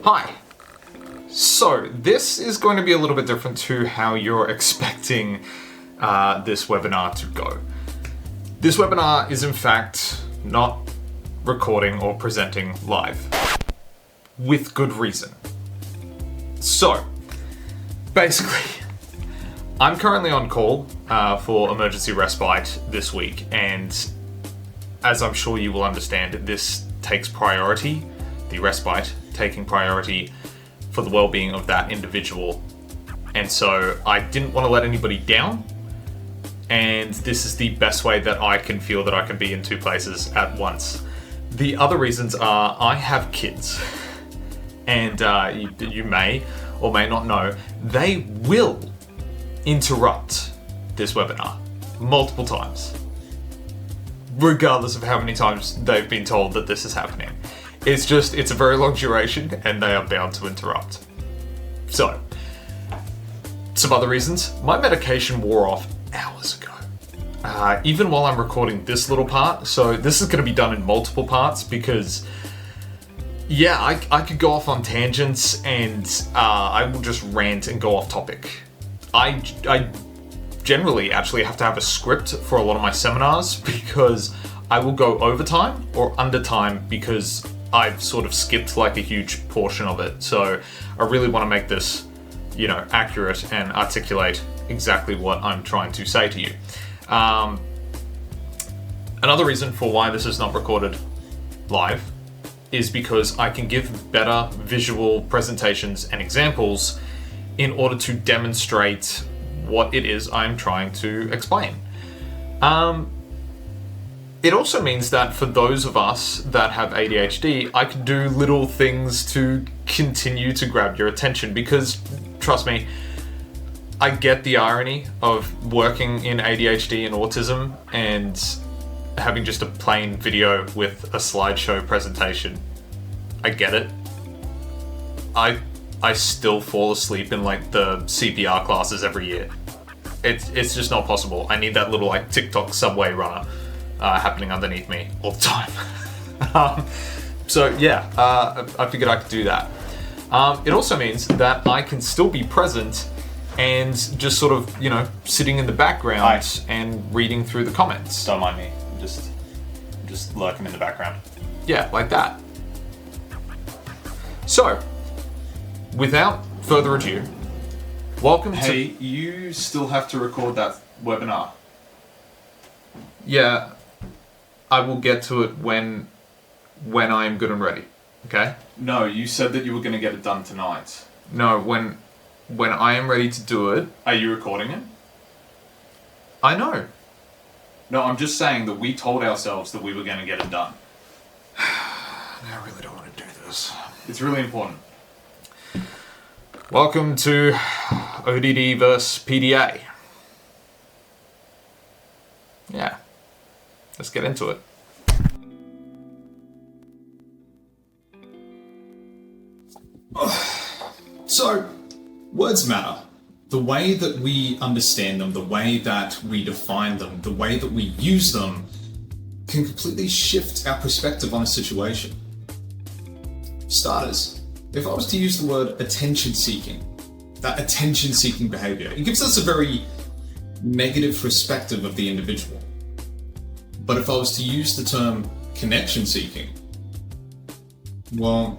Hi. So this is going to be a little bit different to how you're expecting this webinar to go. This webinar is in fact not recording or presenting live, with good reason. So, basically, I'm currently on call for emergency respite this week, and as I'm sure you will understand, this takes priority, the respite taking priority for the well-being of that individual. And so I didn't want to let anybody down, and this is the best way that I can feel that I can be in two places at once. The other reasons are I have kids, and you may or may not know, they will interrupt this webinar multiple times, regardless of how many times they've been told that this is happening. It's a very long duration and they are bound to interrupt. So, some other reasons. My medication wore off hours ago. Even while I'm recording this little part, so this is going to be done in multiple parts because, yeah, I could go off on tangents and I will just rant and go off topic. I generally actually have to have a script for a lot of my seminars because I will go overtime or under time because I've sort of skipped like a huge portion of it. So I really want to make this, accurate and articulate exactly what I'm trying to say to you. Another reason for why this is not recorded live is because I can give better visual presentations and examples in order to demonstrate what it is I'm trying to explain. It also means that for those of us that have ADHD, I can do little things to continue to grab your attention because, trust me, I get the irony of working in ADHD and autism and having just a plain video with a slideshow presentation. I get it. I still fall asleep in like the CPR classes every year. It's just not possible. I need that little like TikTok subway runner happening underneath me all the time. So yeah, I figured I could do that. It also means that I can still be present and just sort of, sitting in the background and reading through the comments. Don't mind me. I'm just lurking in the background. Yeah, like that. So, without further ado, welcome to... Hey, you still have to record that webinar. Yeah, I will get to it when I am good and ready. Okay? No, you said that you were going to get it done tonight. No, when I am ready to do it... Are you recording it? I know. No, I'm just saying that we told ourselves that we were going to get it done. I really don't want to do this. It's really important. Welcome to ODD versus PDA. Yeah. Let's get into it. So, words matter. The way that we understand them, the way that we define them, the way that we use them can completely shift our perspective on a situation. Starters, if I was to use the word attention-seeking, that attention-seeking behavior, it gives us a very negative perspective of the individual. But if I was to use the term connection-seeking, well,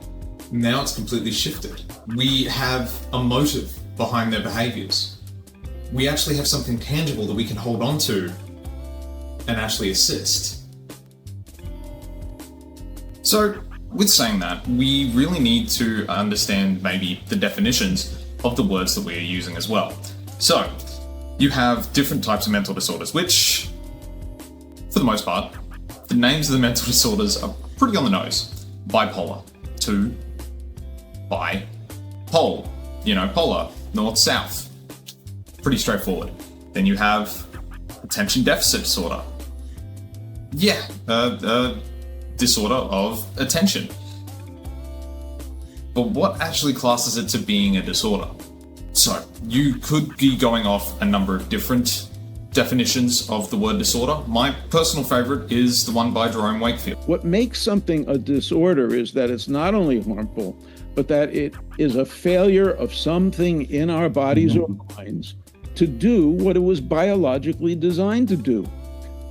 now it's completely shifted. We have a motive behind their behaviors. We actually have something tangible that we can hold on to and actually assist. So, with saying that, we really need to understand maybe the definitions of the words that we are using as well. So, you have different types of mental disorders, which, for the most part, the names of the mental disorders are pretty on the nose. Bipolar, 2, bi-pole, polar, north-south. Pretty straightforward. Then you have attention deficit disorder. Yeah, disorder of attention. But what actually classes it to being a disorder? So, you could be going off a number of different definitions of the word disorder. My personal favorite is the one by Jerome Wakefield. What makes something a disorder is that it's not only harmful, but that it is a failure of something in our bodies or minds to do what it was biologically designed to do.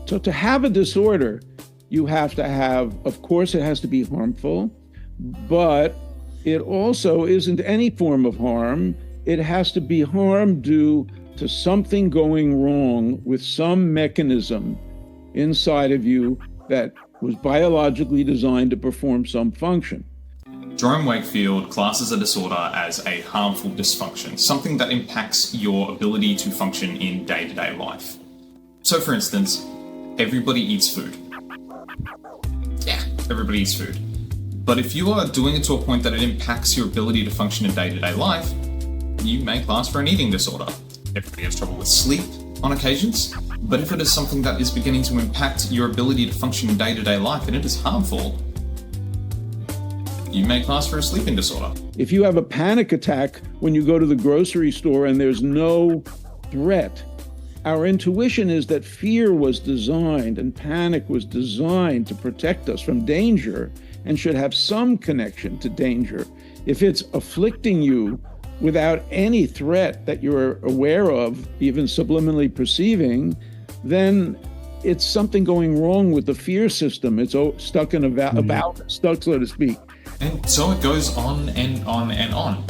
So to have a disorder, you have to have, of course, it has to be harmful, but it also isn't any form of harm. It has to be harm due to something going wrong with some mechanism inside of you that was biologically designed to perform some function. Jerome Wakefield classes a disorder as a harmful dysfunction, something that impacts your ability to function in day-to-day life. So for instance, everybody eats food. Yeah, everybody eats food. But if you are doing it to a point that it impacts your ability to function in day-to-day life, you may class for an eating disorder. Everybody has trouble with sleep on occasions, but if it is something that is beginning to impact your ability to function in day-to-day life and it is harmful, you may class for a sleeping disorder. If you have a panic attack when you go to the grocery store and there's no threat, our intuition is that fear was designed and panic was designed to protect us from danger and should have some connection to danger. If it's afflicting you without any threat that you're aware of, even subliminally perceiving, then it's something going wrong with the fear system. It's stuck in stuck, so to speak. And so it goes on and on and on.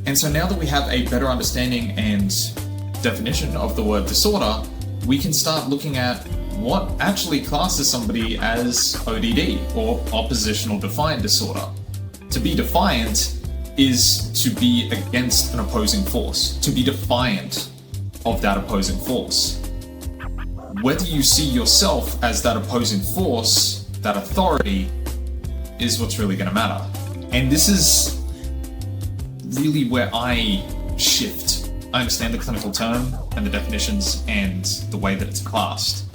And so now that we have a better understanding and definition of the word disorder, we can start looking at what actually classes somebody as ODD, or Oppositional Defiant Disorder. To be defiant is to be against an opposing force, to be defiant of that opposing force. Whether you see yourself as that opposing force, that authority, is what's really going to matter. And this is really where I shift. I understand the clinical term and the definitions and the way that it's classed.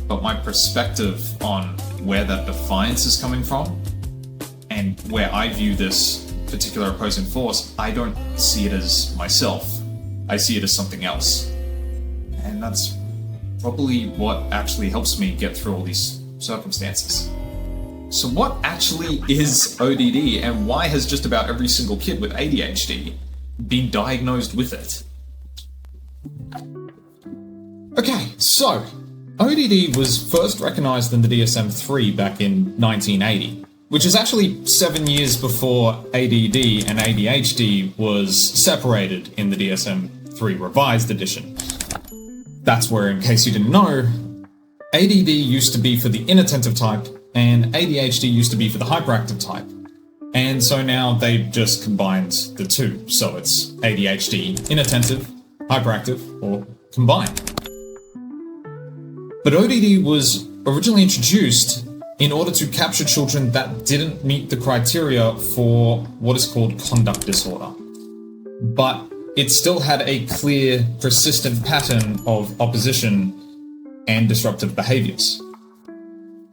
But my perspective on where that defiance is coming from and where I view this particular opposing force, I don't see it as myself. I see it as something else. And that's probably what actually helps me get through all these circumstances. So what actually is ODD, and why has just about every single kid with ADHD been diagnosed with it? Okay, so ODD was first recognized in the DSM-3 back in 1980, which is actually 7 years before ADD and ADHD was separated in the DSM-3 revised edition. That's where, in case you didn't know, ADD used to be for the inattentive type, and ADHD used to be for the hyperactive type. And so now they've just combined the two. So it's ADHD, inattentive, hyperactive, or combined. But ODD was originally introduced in order to capture children that didn't meet the criteria for what is called conduct disorder. But it still had a clear, persistent pattern of opposition and disruptive behaviors.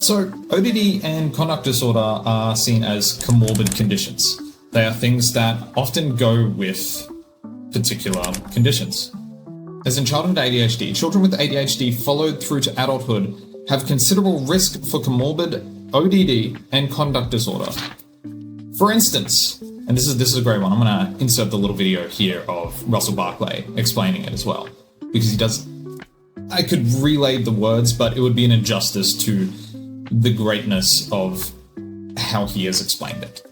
So, ODD and conduct disorder are seen as comorbid conditions. They are things that often go with particular conditions. As in childhood ADHD, children with ADHD followed through to adulthood have considerable risk for comorbid ODD and conduct disorder. For instance, and this is a great one, I'm going to insert the little video here of Russell Barclay explaining it as well, because he does. I could relay the words, but it would be an injustice to the greatness of how he has explained it.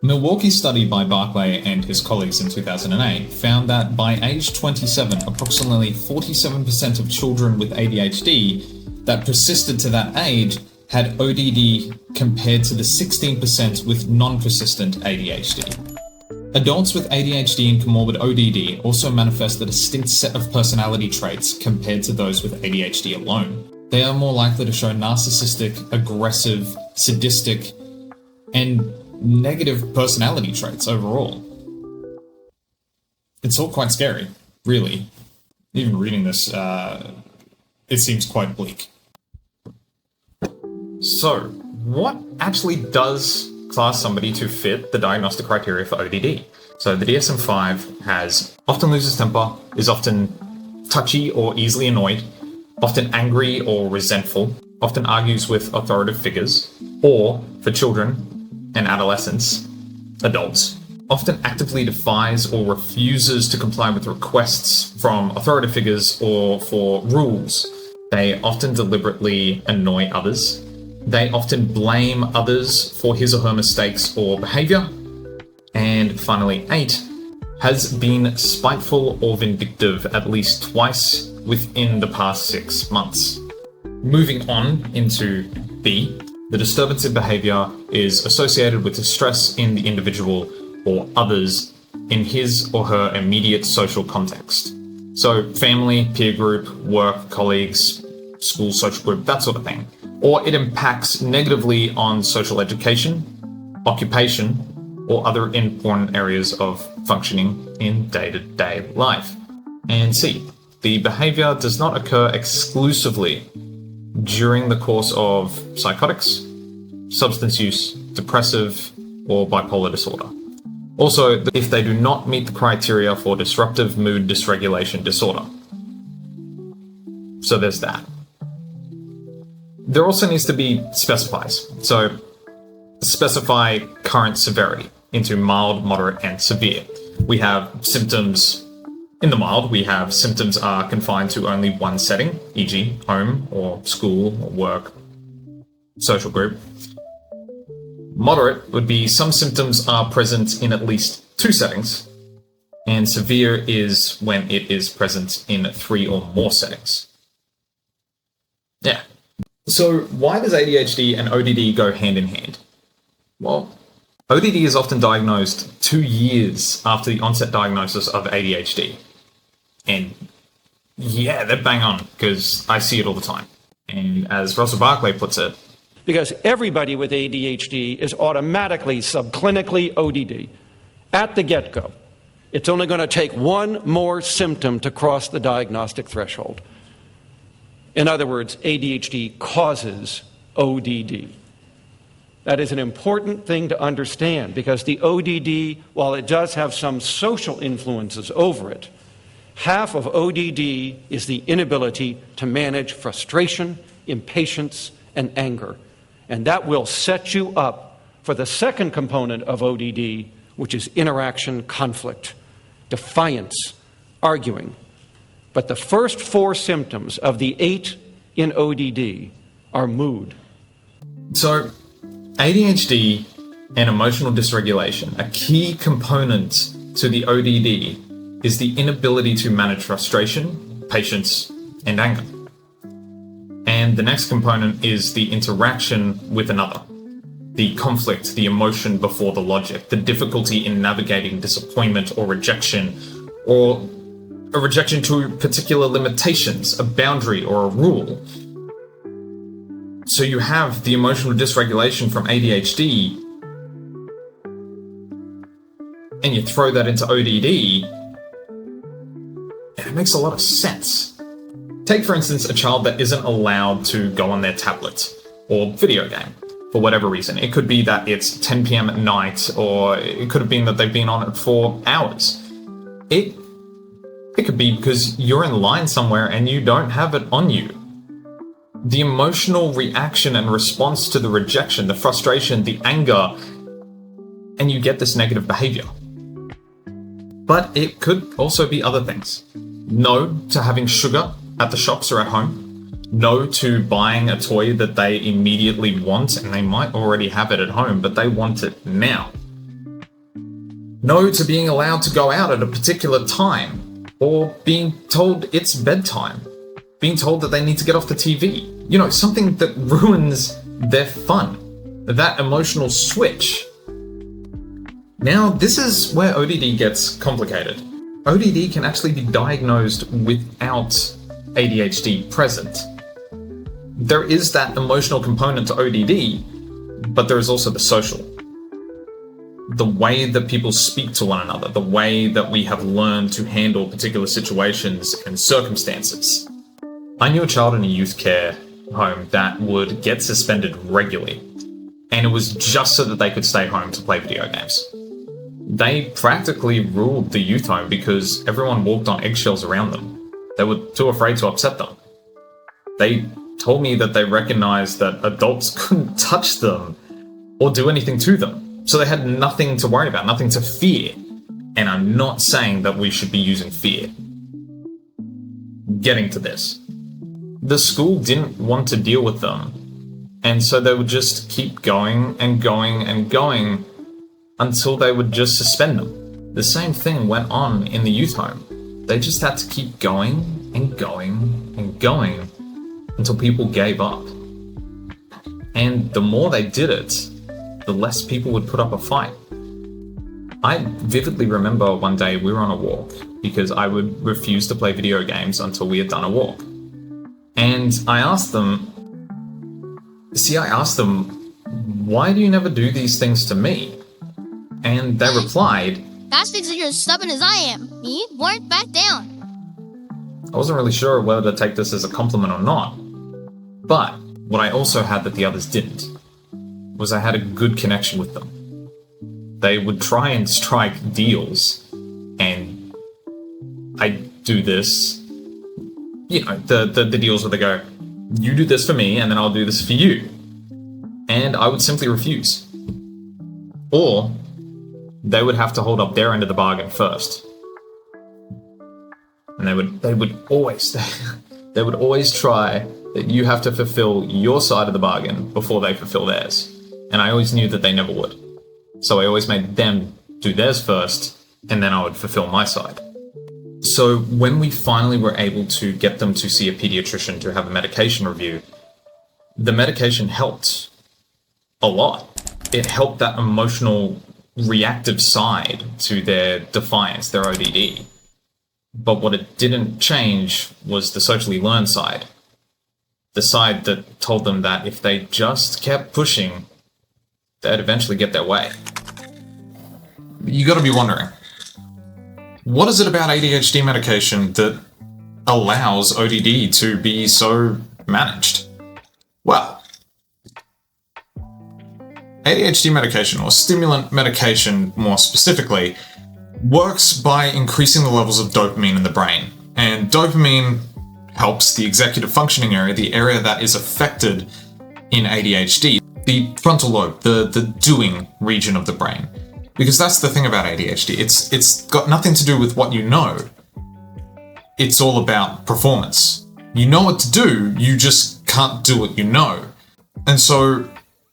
Milwaukee study by Barclay and his colleagues in 2008 found that by age 27, approximately 47% of children with ADHD that persisted to that age had ODD compared to the 16% with non-persistent ADHD. Adults with ADHD and comorbid ODD also manifest a distinct set of personality traits compared to those with ADHD alone. They are more likely to show narcissistic, aggressive, sadistic, and negative personality traits overall. It's all quite scary, really. Even reading this, it seems quite bleak. So, what actually does class somebody to fit the diagnostic criteria for ODD? So the DSM-5 has often loses temper, is often touchy or easily annoyed, often angry or resentful, often argues with authoritative figures, or, for children and adolescents, adults, often actively defies or refuses to comply with requests from authoritative figures or for rules. They often deliberately annoy others. They often blame others for his or her mistakes or behaviour. And finally, 8, has been spiteful or vindictive at least twice within the past 6 months. Moving on into B, the disturbance in behaviour is associated with distress in the individual or others in his or her immediate social context. So family, peer group, work, colleagues, school social group, that sort of thing. Or it impacts negatively on social education, occupation, or other important areas of functioning in day-to-day life. And C, the behaviour does not occur exclusively during the course of psychotics, substance use, depressive, or bipolar disorder. Also, if they do not meet the criteria for disruptive mood dysregulation disorder. So there's that. There also needs to be specifies. So specify current severity into mild, moderate, and severe. We have symptoms in the mild. We have symptoms are confined to only one setting, e.g. home or school or work, social group. Moderate would be some symptoms are present in at least 2 settings, and severe is when it is present in 3 or more settings. Yeah. So why does ADHD and ODD go hand in hand? Well, ODD is often diagnosed 2 years after the onset diagnosis of ADHD. And yeah, they're bang on, because I see it all the time. And as Russell Barclay puts it, because everybody with ADHD is automatically subclinically ODD at the get-go. It's only going to take one more symptom to cross the diagnostic threshold. In other words, ADHD causes ODD. That is an important thing to understand, because the ODD, while it does have some social influences over it, half of ODD is the inability to manage frustration, impatience, and anger. And that will set you up for the second component of ODD, which is interaction conflict, defiance, arguing. But the first 4 symptoms of the 8 in ODD are mood. So ADHD and emotional dysregulation, a key component to the ODD is the inability to manage frustration, patience, and anger. And the next component is the interaction with another, the conflict, the emotion before the logic, the difficulty in navigating disappointment or a rejection to particular limitations, a boundary or a rule. So you have the emotional dysregulation from ADHD, and you throw that into ODD, and it makes a lot of sense. Take, for instance, a child that isn't allowed to go on their tablet or video game for whatever reason. It could be that it's 10 p.m. at night, or it could have been that they've been on it for hours. It could be because you're in line somewhere and you don't have it on you. The emotional reaction and response to the rejection, the frustration, the anger, and you get this negative behavior. But it could also be other things. No to having sugar at the shops or at home. No to buying a toy that they immediately want, and they might already have it at home, but they want it now. No to being allowed to go out at a particular time, or being told it's bedtime. Being told that they need to get off the TV. You know, something that ruins their fun. That emotional switch. Now, this is where ODD gets complicated. ODD can actually be diagnosed without ADHD present. There is that emotional component to ODD, but there is also the social. The way that people speak to one another, the way that we have learned to handle particular situations and circumstances. I knew a child in a youth care home that would get suspended regularly, and it was just so that they could stay home to play video games. They practically ruled the youth home because everyone walked on eggshells around them. They were too afraid to upset them. They told me that they recognized that adults couldn't touch them or do anything to them. So they had nothing to worry about, nothing to fear. And I'm not saying that we should be using fear. Getting to this. The school didn't want to deal with them. And so they would just keep going and going and going until they would just suspend them. The same thing went on in the youth home. They just had to keep going and going and going until people gave up. And the more they did it, the less people would put up a fight. I vividly remember one day we were on a walk because I would refuse to play video games until we had done a walk. And I asked them, why do you never do these things to me? And they replied, That's because you're as stubborn as I am. Me won't back down. I wasn't really sure whether to take this as a compliment or not. But what I also had that the others didn't was I had a good connection with them. They would try and strike deals, and I do this, the deals where they go, you do this for me, and then I'll do this for you. And I would simply refuse. Or they would have to hold up their end of the bargain first. And they would always try that you have to fulfill your side of the bargain before they fulfill theirs. And I always knew that they never would. So I always made them do theirs first, and then I would fulfill my side. So when we finally were able to get them to see a pediatrician to have a medication review, the medication helped a lot. It helped that emotional, reactive side to their defiance, their ODD. But what it didn't change was the socially learned side. The side that told them that if they just kept pushing, they'd eventually get their way. You gotta be wondering, what is it about ADHD medication that allows ODD to be so managed? Well, ADHD medication, or stimulant medication more specifically, works by increasing the levels of dopamine in the brain. And dopamine helps the executive functioning area, the area that is affected in ADHD, the frontal lobe, the doing region of the brain. Because that's the thing about ADHD. It's got nothing to do with what you know. It's all about performance. You know what to do, you just can't do what you know. And so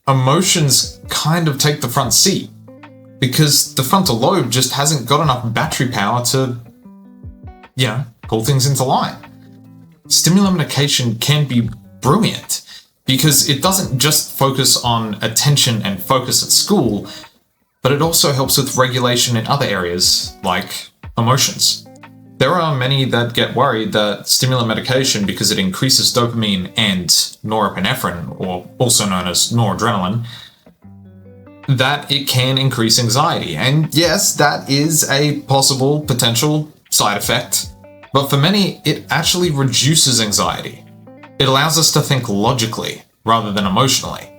emotions kind of take the front seat because the frontal lobe just hasn't got enough battery power to, pull things into line. Stimulant medication can be brilliant because it doesn't just focus on attention and focus at school, but it also helps with regulation in other areas, like emotions. There are many that get worried that stimulant medication, because it increases dopamine and norepinephrine, or also known as noradrenaline, that it can increase anxiety. And yes, that is a possible potential side effect, but for many, it actually reduces anxiety. It allows us to think logically rather than emotionally.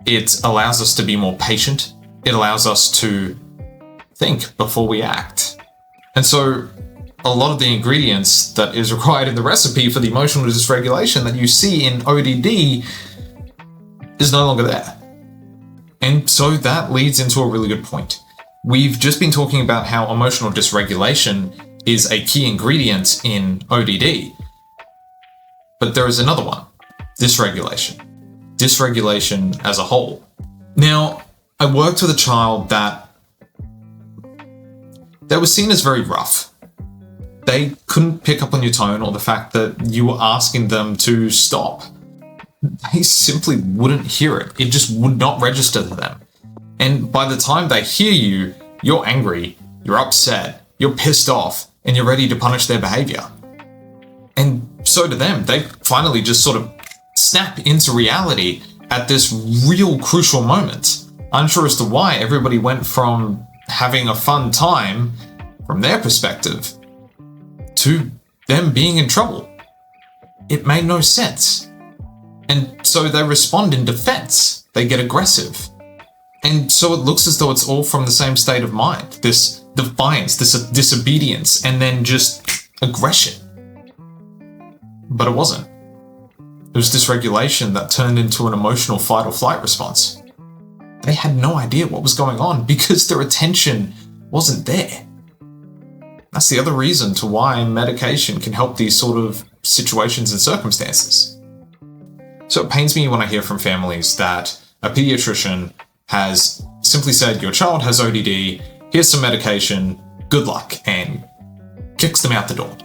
It allows us to be more patient. It allows us to think before we act. And so a lot of the ingredients that is required in the recipe for the emotional dysregulation that you see in ODD is no longer there. And so that leads into a really good point. We've just been talking about how emotional dysregulation is a key ingredient in ODD. But there is another one, dysregulation. Dysregulation as a whole. Now, I worked with a child that was seen as very rough. They couldn't pick up on your tone or the fact that you were asking them to stop. They simply wouldn't hear it. It just would not register to them. And by the time they hear you, you're angry, you're upset, you're pissed off, and you're ready to punish their behavior. And so to them, they finally just sort of snap into reality at this real crucial moment. Unsure as to why everybody went from having a fun time, from their perspective, to them being in trouble. It made no sense. And so they respond in defense. They get aggressive. And so it looks as though it's all from the same state of mind. This defiance, this disobedience, and then just aggression. But it wasn't. It was dysregulation that turned into an emotional fight or flight response. They had no idea what was going on because their attention wasn't there. That's the other reason to why medication can help these sort of situations and circumstances. So it pains me when I hear from families that a pediatrician has simply said, your child has ODD, here's some medication, good luck, and kicks them out the door.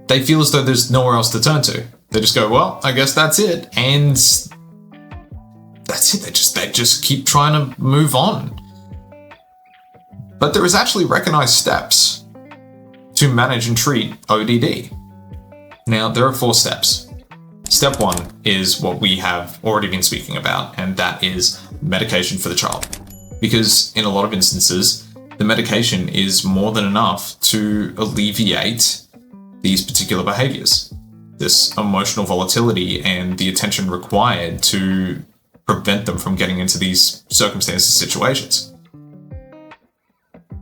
They feel as though there's nowhere else to turn to. They just go, well, I guess that's it, and that's it. They just keep trying to move on. But there is actually recognized steps to manage and treat ODD. Now, there are 4 steps. Step 1 is what we have already been speaking about, and that is medication for the child. Because in a lot of instances, the medication is more than enough to alleviate these particular behaviors. This emotional volatility and the attention required to prevent them from getting into these circumstances, situations.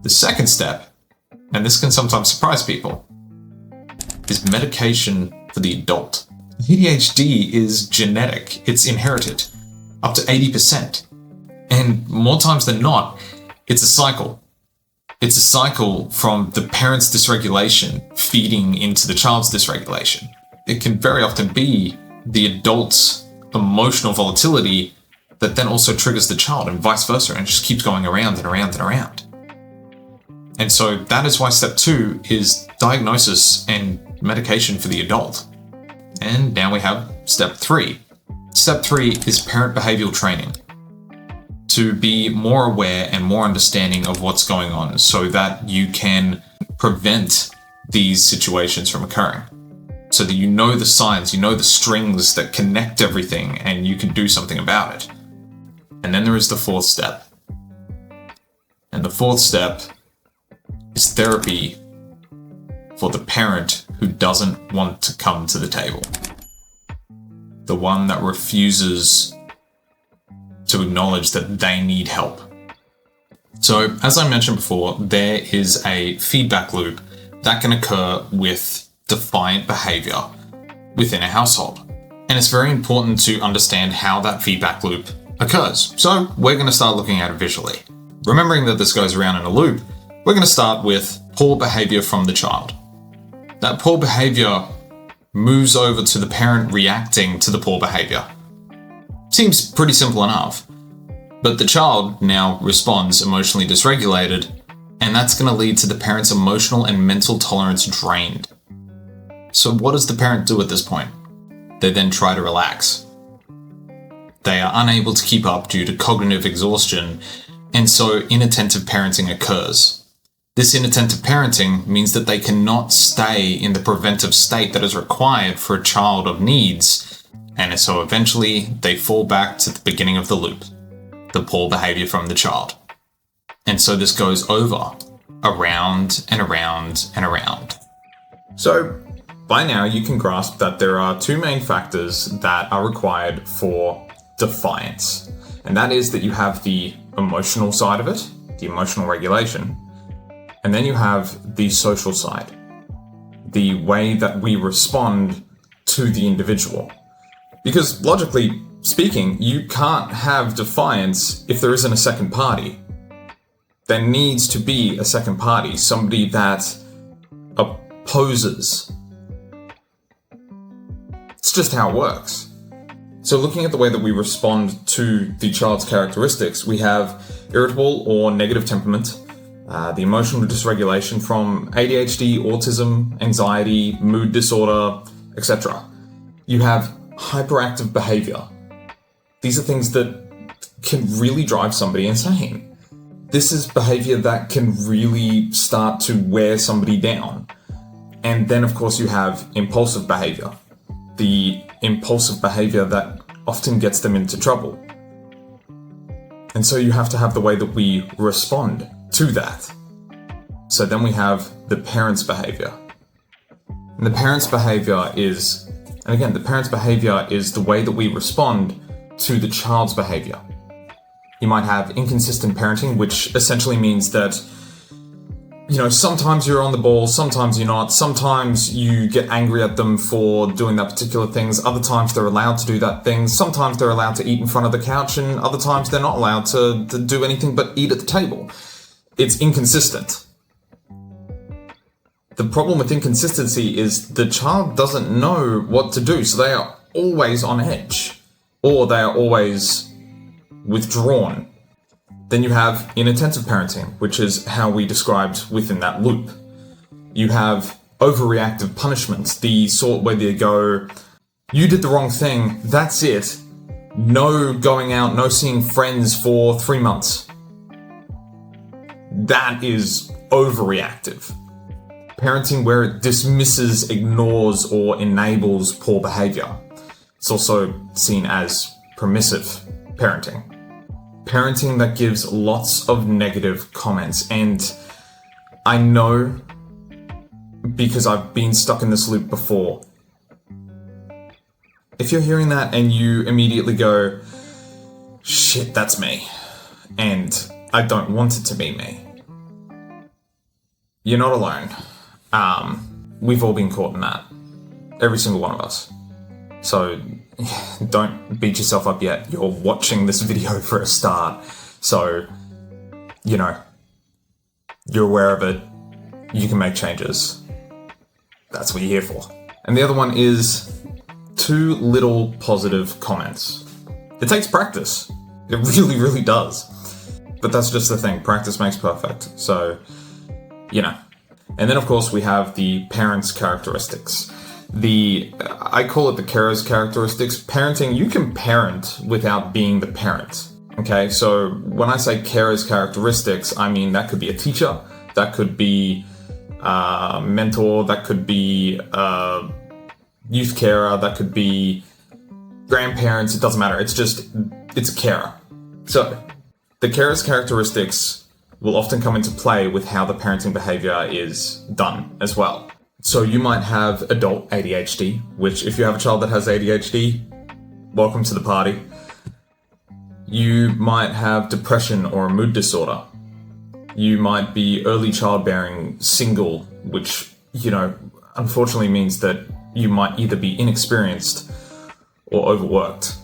The second step, and this can sometimes surprise people, is medication for the adult. ADHD is genetic, it's inherited, up to 80%. And more times than not, it's a cycle. It's a cycle from the parent's dysregulation feeding into the child's dysregulation. It can very often be the adult's emotional volatility that then also triggers the child, and vice versa, and it just keeps going around and around and around. And so that is why step 2 is diagnosis and medication for the adult. And now we have step 3. Step 3 is parent behavioral training, to be more aware and more understanding of what's going on so that you can prevent these situations from occurring. So that you know the signs, you know the strings that connect everything, and you can do something about it. And then there is the 4th step. And the 4th step is therapy for the parent who doesn't want to come to the table. The one that refuses to acknowledge that they need help. So, as I mentioned before, there is a feedback loop that can occur with defiant behavior within a household. And it's very important to understand how that feedback loop occurs. So, we're going to start looking at it visually. Remembering that this goes around in a loop, we're going to start with poor behavior from the child. That poor behavior moves over to the parent reacting to the poor behavior. Seems pretty simple enough, but the child now responds emotionally dysregulated, and that's going to lead to the parent's emotional and mental tolerance drained. So what does the parent do at this point? They then try to relax. They are unable to keep up due to cognitive exhaustion, and so inattentive parenting occurs. This inattentive parenting means that they cannot stay in the preventive state that is required for a child of needs, and so eventually they fall back to the beginning of the loop, the poor behavior from the child. And so this goes over, around and around and around. So by now you can grasp that there are 2 main factors that are required for defiance. And that is that you have the emotional side of it, the emotional regulation, and then you have the social side, the way that we respond to the individual. Because logically speaking, you can't have defiance if there isn't a second party. There needs to be a second party, somebody that opposes. It's just how it works. So looking at the way that we respond to the child's characteristics, we have irritable or negative temperament, the emotional dysregulation from ADHD, autism, anxiety, mood disorder, etc. You have hyperactive behavior. These are things that can really drive somebody insane. This is behavior that can really start to wear somebody down. And then, of course, you have impulsive behavior. The impulsive behavior that often gets them into trouble. And so you have to have the way that we respond to that. So then we have the parent's behavior. And the parent's behavior is, and again, the parent's behavior is the way that we respond to the child's behavior. You might have inconsistent parenting, which essentially means that sometimes you're on the ball, sometimes you're not, sometimes you get angry at them for doing that particular things, other times they're allowed to do that thing, sometimes they're allowed to eat in front of the couch, and other times they're not allowed to do anything but eat at the table. It's inconsistent. The problem with inconsistency is the child doesn't know what to do, so they are always on edge, or they are always withdrawn. Then you have inattentive parenting, which is how we described within that loop. You have overreactive punishments, the sort where they go, you did the wrong thing, that's it. No going out, no seeing friends for 3 months. That is overreactive. Parenting where it dismisses, ignores, or enables poor behavior. It's also seen as permissive parenting. Parenting that gives lots of negative comments, and I know because I've been stuck in this loop before. If you're hearing that and you immediately go, shit, that's me, and I don't want it to be me, you're not alone. We've all been caught in that. Every single one of us. So don't beat yourself up yet. You're watching this video for a start. So, you're aware of it. You can make changes. That's what you're here for. And the other one is too little positive comments. It takes practice. It really, really does. But that's just the thing. Practice makes perfect. So, And then, of course, we have the parents' characteristics. I call it the carer's characteristics. Parenting, you can parent without being the parent. Okay, so when I say carer's characteristics, I mean that could be a teacher, that could be a mentor, that could be a youth carer, that could be grandparents, it doesn't matter. It's a carer. So, the carer's characteristics will often come into play with how the parenting behavior is done as well. So you might have adult ADHD, which if you have a child that has ADHD, welcome to the party. You might have depression or a mood disorder. You might be early childbearing, single, which, unfortunately means that you might either be inexperienced or overworked.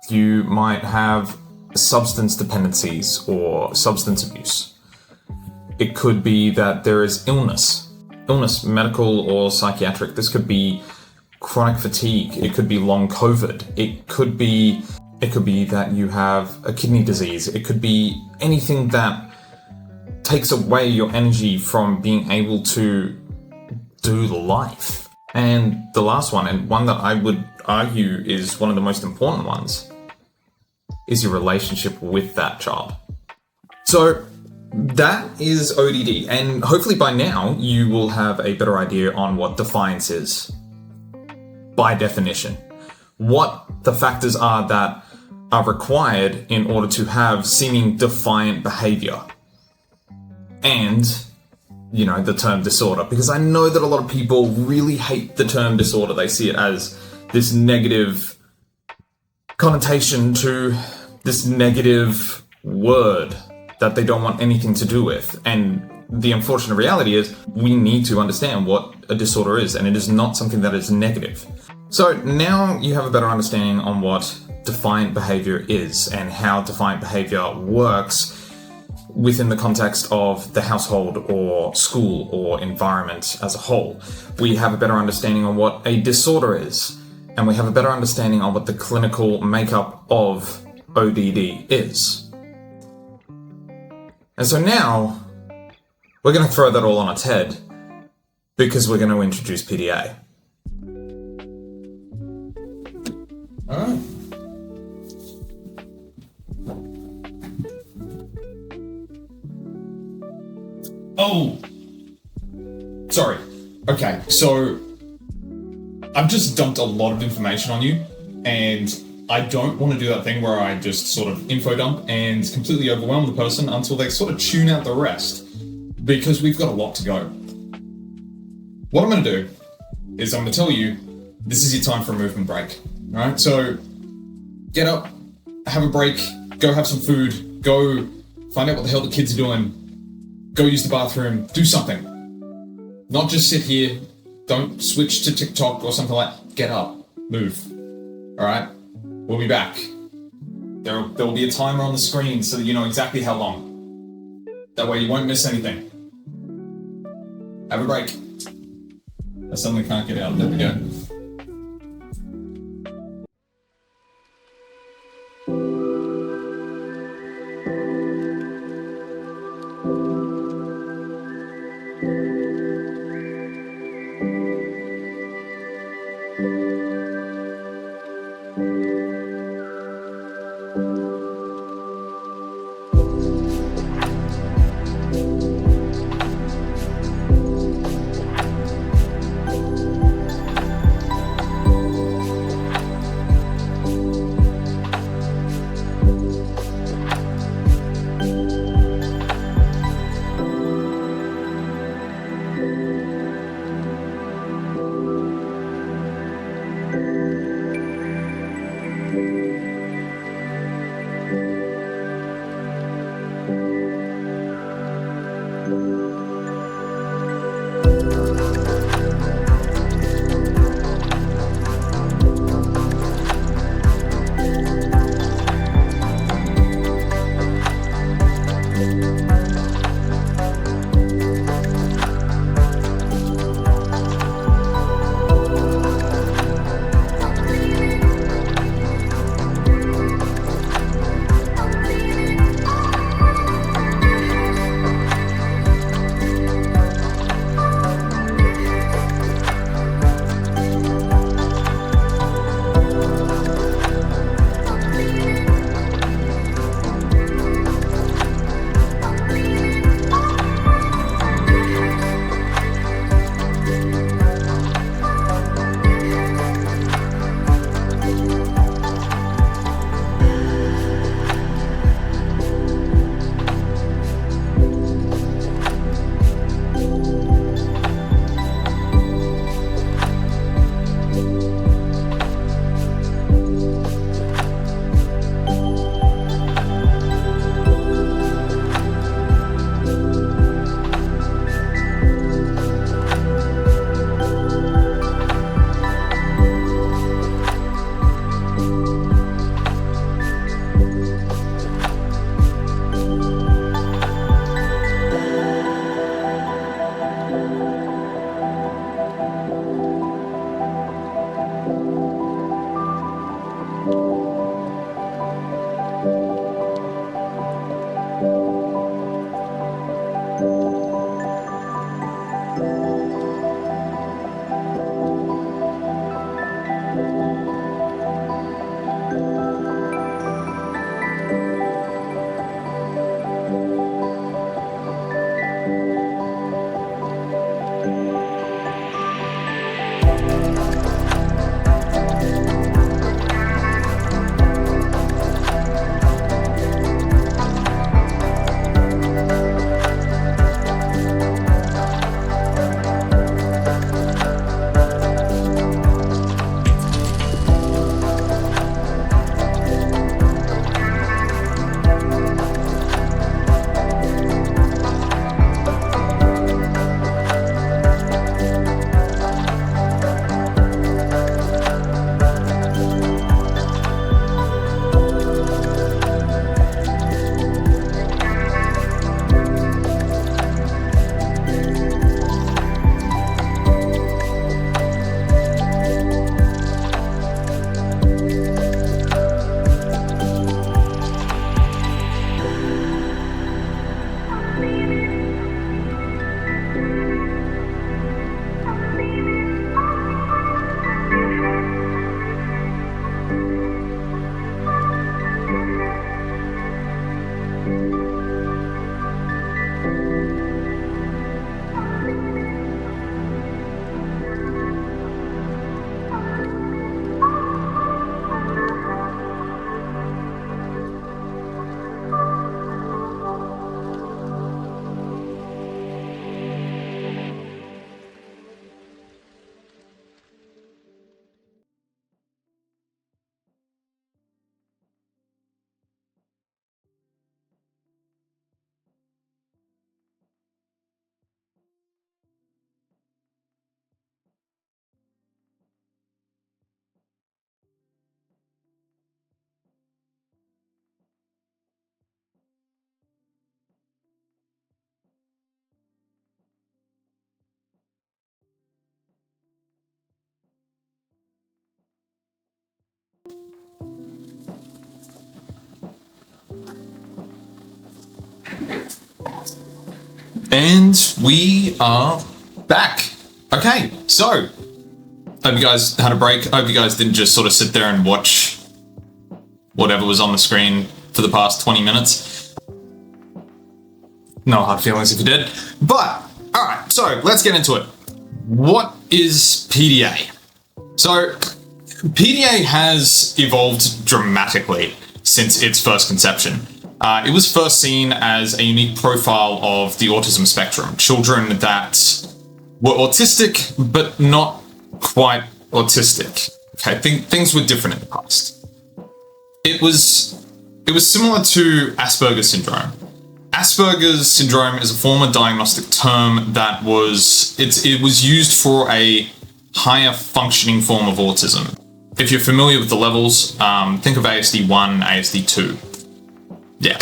You might have substance dependencies or substance abuse. It could be that there is illness, medical or psychiatric. This could be chronic fatigue. It could be long COVID. It could be that you have a kidney disease. It could be anything that takes away your energy from being able to do life. And the last one, and one that I would argue is one of the most important ones, is your relationship with that child. So that is ODD, and hopefully by now you will have a better idea on what defiance is. By definition, what the factors are that are required in order to have seeming defiant behavior. And, the term disorder, because I know that a lot of people really hate the term disorder. They see it as this negative connotation to this negative word that they don't want anything to do with. And the unfortunate reality is we need to understand what a disorder is, and it is not something that is negative. So now you have a better understanding on what defiant behavior is and how defiant behavior works within the context of the household or school or environment as a whole. We have a better understanding on what a disorder is, and we have a better understanding on what the clinical makeup of ODD is. And so now, we're going to throw that all on its head, because we're going to introduce PDA. Alright. Oh! Sorry. Okay, so I've just dumped a lot of information on you, and I don't want to do that thing where I just sort of info dump and completely overwhelm the person until they sort of tune out the rest, because we've got a lot to go. What I'm going to do is I'm going to tell you this is your time for a movement break. Alright, so get up, have a break, go have some food, go find out what the hell the kids are doing, go use the bathroom, do something. Not just sit here, don't switch to TikTok or something like that. Get up, move. Alright? We'll be back. There will be a timer on the screen so that you know exactly how long. That way you won't miss anything. Have a break. I suddenly can't get out. There we go. And we are back. Okay, so hope you guys had a break. Hope you guys didn't just sort of sit there and watch whatever was on the screen for the past 20 minutes. No hard feelings if you did. But, alright, so let's get into it. What is PDA? So, PDA has evolved dramatically since its first conception. It was first seen as a unique profile of the autism spectrum. Children that were autistic, but not quite autistic. Okay, things were different in the past. It was similar to Asperger's syndrome. Asperger's syndrome is a former diagnostic term that was used for a higher functioning form of autism. If you're familiar with the levels, think of ASD1, ASD2. Yeah.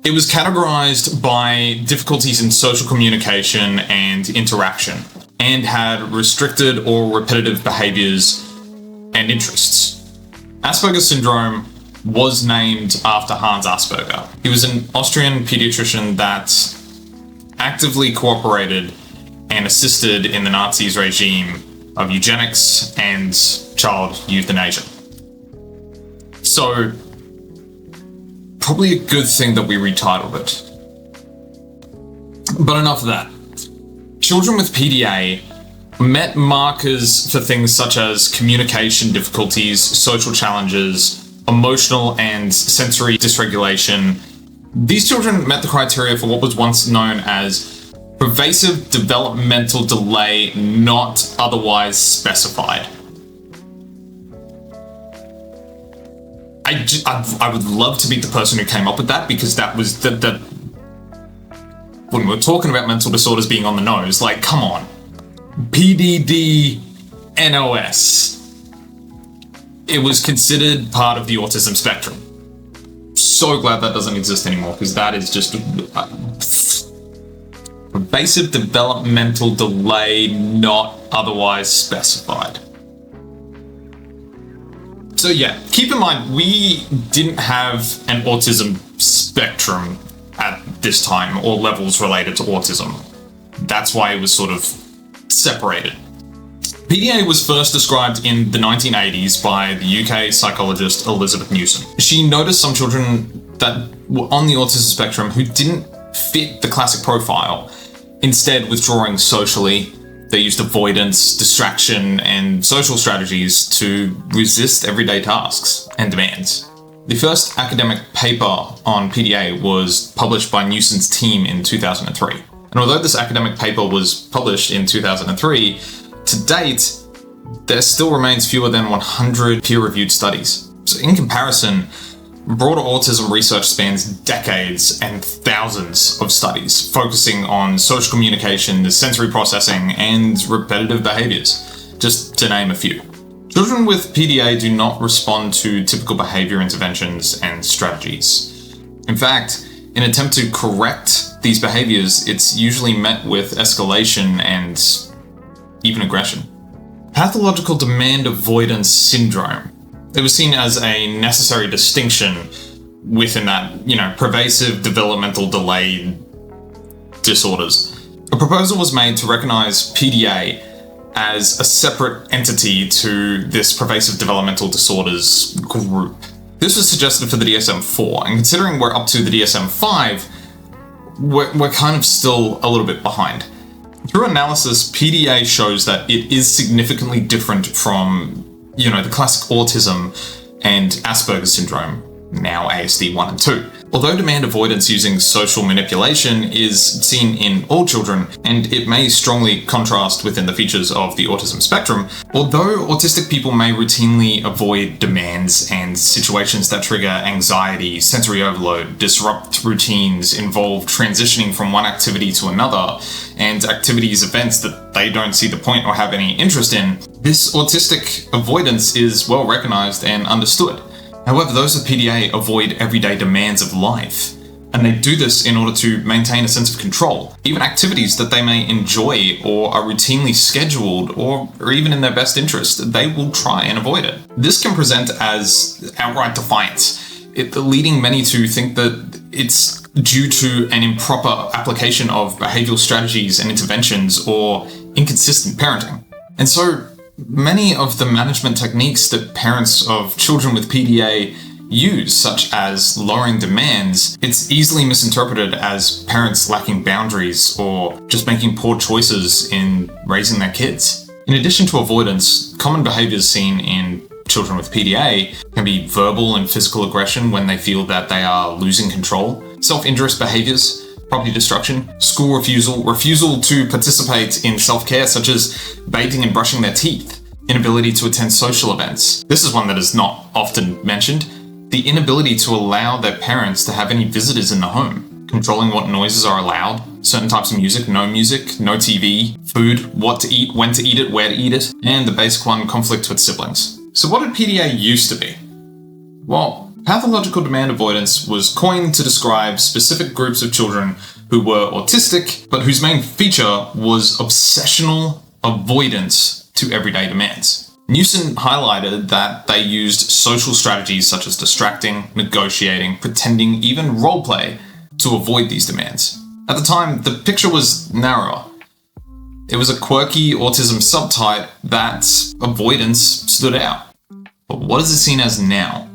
It was categorized by difficulties in social communication and interaction, and had restricted or repetitive behaviors and interests. Asperger's syndrome was named after Hans Asperger. He was an Austrian pediatrician that actively cooperated and assisted in the Nazis' regime of eugenics and child euthanasia. So, probably a good thing that we retitled it. But enough of that. Children with PDA met markers for things such as communication difficulties, social challenges, emotional and sensory dysregulation. These children met the criteria for what was once known as pervasive developmental delay not otherwise specified. I would love to meet the person who came up with that, because that was the when we're talking about mental disorders being on the nose, like, come on. PDD NOS. It was considered part of the autism spectrum. So glad that doesn't exist anymore, because that is just pervasive developmental delay not otherwise specified. So yeah, keep in mind, we didn't have an autism spectrum at this time, or levels related to autism. That's why it was sort of separated. PDA was first described in the 1980s by the UK psychologist Elizabeth Newson. She noticed some children that were on the autism spectrum who didn't fit the classic profile, instead withdrawing socially. They used avoidance, distraction, and social strategies to resist everyday tasks and demands. The first academic paper on PDA was published by Newson's team in 2003. And although this academic paper was published in 2003, to date, there still remains fewer than 100 peer-reviewed studies. So in comparison, broader autism research spans decades and thousands of studies, focusing on social communication, sensory processing, and repetitive behaviors, just to name a few. Children with PDA do not respond to typical behavior interventions and strategies. In fact, in an attempt to correct these behaviors, it's usually met with escalation and even aggression. Pathological Demand Avoidance syndrome. It was seen as a necessary distinction within that, pervasive developmental delay disorders. A proposal was made to recognize PDA as a separate entity to this pervasive developmental disorders group. This was suggested for the DSM-4, and considering we're up to the DSM-5, we're kind of still a little bit behind. Through analysis, PDA shows that it is significantly different from, the classic autism and Asperger's syndrome, now ASD 1 and 2. Although demand avoidance using social manipulation is seen in all children, and it may strongly contrast within the features of the autism spectrum, although autistic people may routinely avoid demands and situations that trigger anxiety, sensory overload, disrupt routines, involve transitioning from one activity to another, and activities, events that they don't see the point or have any interest in, this autistic avoidance is well recognized and understood. However, those with PDA avoid everyday demands of life, and they do this in order to maintain a sense of control. Even activities that they may enjoy or are routinely scheduled or even in their best interest, they will try and avoid it. This can present as outright defiance, leading many to think that it's, due to an improper application of behavioral strategies and interventions or inconsistent parenting. And so many of the management techniques that parents of children with PDA use, such as lowering demands, it's easily misinterpreted as parents lacking boundaries or just making poor choices in raising their kids. In addition to avoidance, common behaviors seen in children with PDA can be verbal and physical aggression when they feel that they are losing control, self-injurious behaviors, property destruction, school refusal to participate in self-care such as bathing and brushing their teeth, inability to attend social events. This is one that is not often mentioned. The inability to allow their parents to have any visitors in the home, controlling what noises are allowed, certain types of music, no TV, food, what to eat, when to eat it, where to eat it, and the basic one, conflict with siblings. So what did PDA used to be? Well, pathological demand avoidance was coined to describe specific groups of children who were autistic, but whose main feature was obsessional avoidance to everyday demands. Newson highlighted that they used social strategies such as distracting, negotiating, pretending, even roleplay to avoid these demands. At the time, the picture was narrower. It was a quirky autism subtype that avoidance stood out. But what is it seen as now?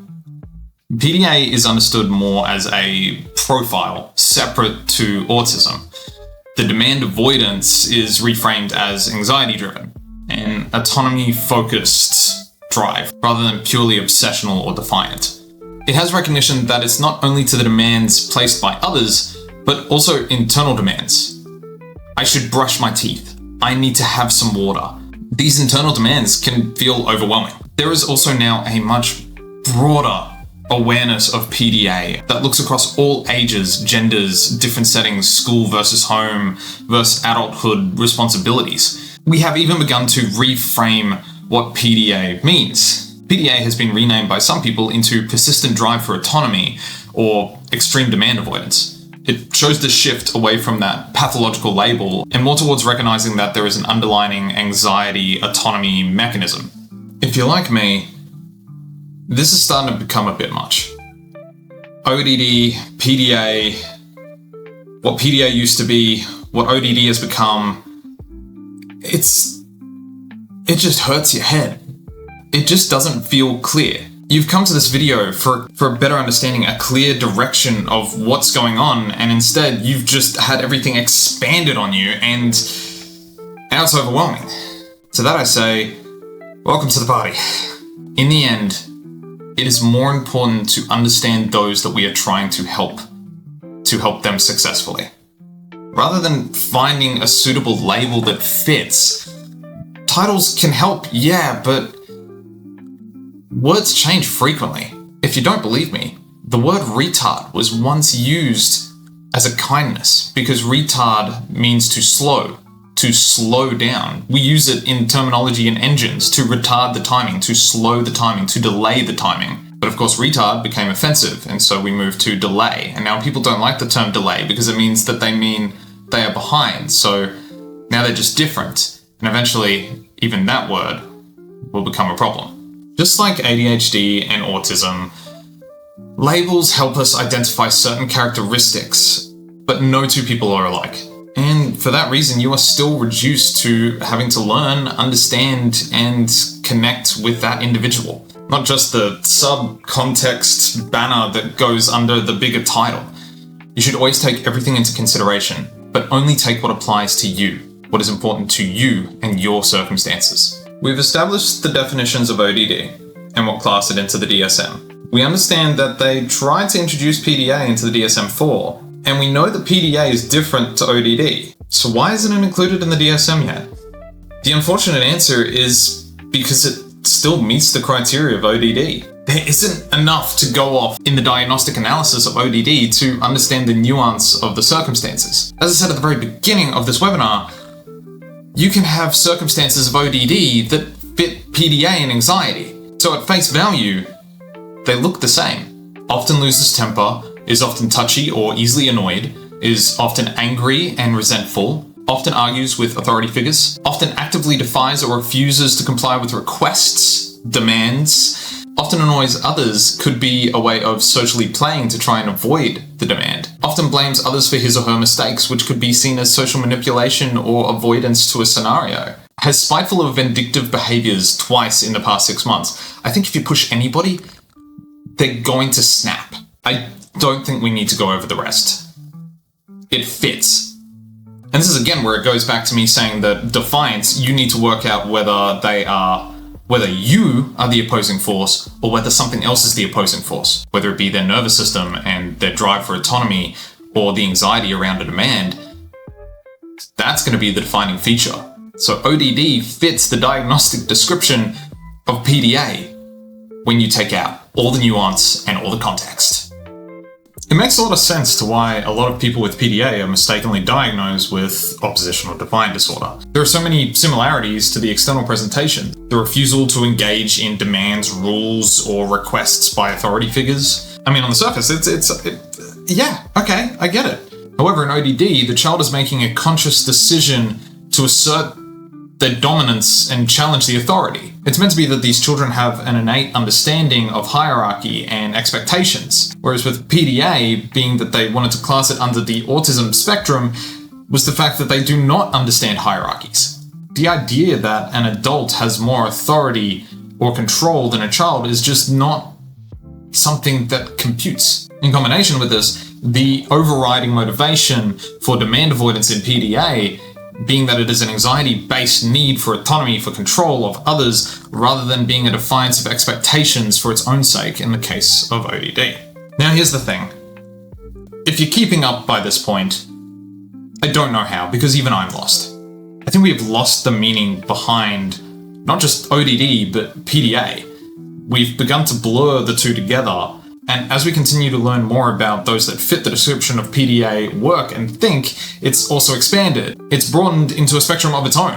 PDA is understood more as a profile separate to autism. The demand avoidance is reframed as anxiety-driven, an autonomy-focused drive, rather than purely obsessional or defiant. It has recognition that it's not only to the demands placed by others, but also internal demands. I should brush my teeth. I need to have some water. These internal demands can feel overwhelming. There is also now a much broader awareness of PDA that looks across all ages, genders, different settings, school versus home versus adulthood responsibilities. We have even begun to reframe what PDA means. PDA has been renamed by some people into persistent drive for autonomy or extreme demand avoidance. It shows the shift away from that pathological label and more towards recognizing that there is an underlying anxiety autonomy mechanism. If you're like me, this is starting to become a bit much. ODD, PDA, what PDA used to be, what ODD has become, it just hurts your head. It just doesn't feel clear. You've come to this video for a better understanding, a clear direction of what's going on, and instead you've just had everything expanded on you, and now it's overwhelming. To that I say, welcome to the party. In the end, it is more important to understand those that we are trying to help them successfully. Rather than finding a suitable label that fits, titles can help, yeah, but words change frequently. If you don't believe me, the word retard was once used as a kindness because retard means to slow down. We use it in terminology in engines to retard the timing, to slow the timing, to delay the timing. But of course, retard became offensive, and so we moved to delay. And now people don't like the term delay because it means that they are behind. So now they're just different. And eventually, even that word will become a problem. Just like ADHD and autism, labels help us identify certain characteristics, but no two people are alike. And for that reason, you are still reduced to having to learn, understand, and connect with that individual. Not just the sub-context banner that goes under the bigger title. You should always take everything into consideration, but only take what applies to you, what is important to you and your circumstances. We've established the definitions of ODD and what class it into the DSM. We understand that they tried to introduce PDA into the DSM-4, and we know that PDA is different to ODD. So why isn't it included in the DSM yet? The unfortunate answer is because it still meets the criteria of ODD. There isn't enough to go off in the diagnostic analysis of ODD to understand the nuance of the circumstances. As I said at the very beginning of this webinar, you can have circumstances of ODD that fit PDA and anxiety. So at face value, they look the same. Often loses temper, is often touchy or easily annoyed, is often angry and resentful, often argues with authority figures, often actively defies or refuses to comply with requests, demands, Often annoys others could be a way of socially playing to try and avoid the demand. Often blames others for his or her mistakes, which could be seen as social manipulation or avoidance to a scenario. Has spiteful or vindictive behaviours twice in the past 6 months. I think if you push anybody, they're going to snap. I don't think we need to go over the rest. It fits. And this is again where it goes back to me saying that defiance, you need to work out whether you are the opposing force or whether something else is the opposing force, whether it be their nervous system and their drive for autonomy or the anxiety around a demand. That's going to be the defining feature. So ODD fits the diagnostic description of PDA when you take out all the nuance and all the context. It makes a lot of sense to why a lot of people with PDA are mistakenly diagnosed with oppositional defiant disorder. There are so many similarities to the external presentation. The refusal to engage in demands, rules, or requests by authority figures. I mean, on the surface, yeah, okay, I get it. However, in ODD, the child is making a conscious decision to assert their dominance and challenge the authority. It's meant to be that these children have an innate understanding of hierarchy and expectations, whereas with PDA, being that they wanted to class it under the autism spectrum, was the fact that they do not understand hierarchies. The idea that an adult has more authority or control than a child is just not something that computes. In combination with this, the overriding motivation for demand avoidance in PDA being that it is an anxiety-based need for autonomy, for control of others, rather than being a defiance of expectations for its own sake in the case of ODD. Now here's the thing. If you're keeping up by this point, I don't know how, because even I'm lost. I think we have lost the meaning behind not just ODD, but PDA. We've begun to blur the two together, and as we continue to learn more about those that fit the description of PDA work and think, it's also expanded. It's broadened into a spectrum of its own.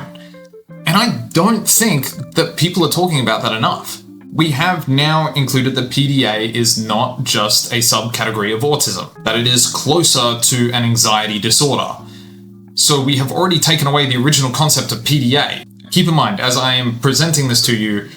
And I don't think that people are talking about that enough. We have now included that PDA is not just a subcategory of autism, that it is closer to an anxiety disorder. So we have already taken away the original concept of PDA. Keep in mind, as I am presenting this to you,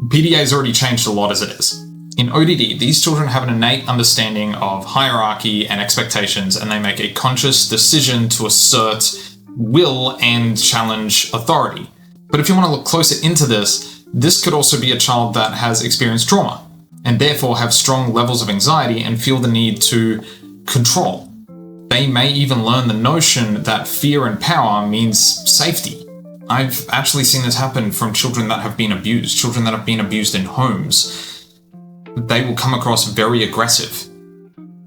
PDA has already changed a lot as it is. In ODD, these children have an innate understanding of hierarchy and expectations, and they make a conscious decision to assert will and challenge authority. But if you want to look closer into this, this could also be a child that has experienced trauma, and therefore have strong levels of anxiety and feel the need to control. They may even learn the notion that fear and power means safety. I've actually seen this happen from children that have been abused, children that have been abused in homes. They will come across very aggressive.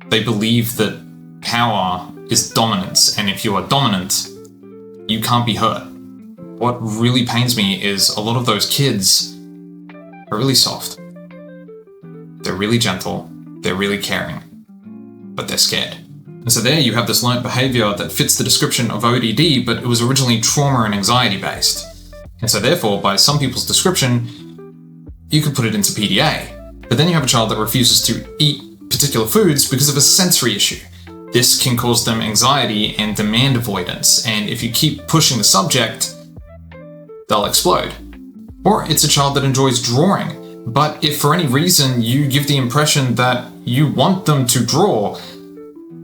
They believe that power is dominance, and if you are dominant, you can't be hurt. What really pains me is a lot of those kids are really soft. They're really gentle, they're really caring, but they're scared. And so there you have this learnt behaviour that fits the description of ODD, but it was originally trauma and anxiety based. And so therefore, by some people's description, you could put it into PDA. But then you have a child that refuses to eat particular foods because of a sensory issue. This can cause them anxiety and demand avoidance, and if you keep pushing the subject, they'll explode. Or it's a child that enjoys drawing, but if for any reason you give the impression that you want them to draw,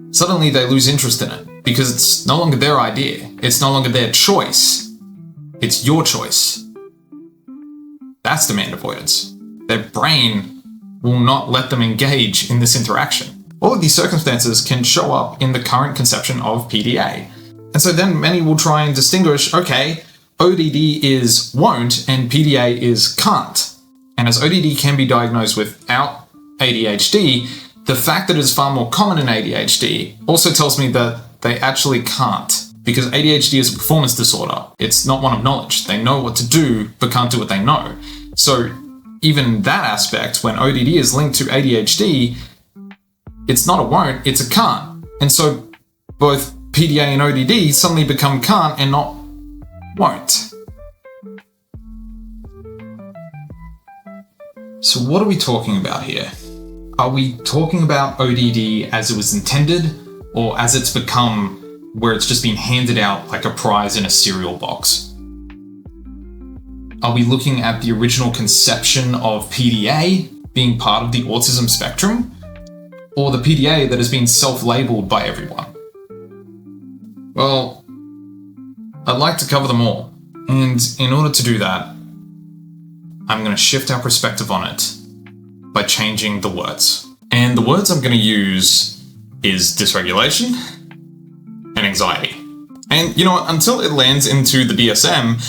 suddenly they lose interest in it, because it's no longer their idea, it's no longer their choice, it's your choice. That's demand avoidance. Their brain will not let them engage in this interaction. All of these circumstances can show up in the current conception of PDA. And so then many will try and distinguish, okay, ODD is won't and PDA is can't. And as ODD can be diagnosed without ADHD, the fact that it is far more common in ADHD also tells me that they actually can't. Because ADHD is a performance disorder. It's not one of knowledge. They know what to do, but can't do what they know. So even that aspect, when ODD is linked to ADHD, it's not a won't, it's a can't. And so both PDA and ODD suddenly become can't and not won't. So what are we talking about here? Are we talking about ODD as it was intended, or as it's become where it's just been handed out like a prize in a cereal box? Are we looking at the original conception of PDA, being part of the autism spectrum, or the PDA that has been self-labeled by everyone? Well, I'd like to cover them all. And in order to do that, I'm going to shift our perspective on it by changing the words. And the words I'm going to use is dysregulation and anxiety. And you know what, until it lands into the DSM,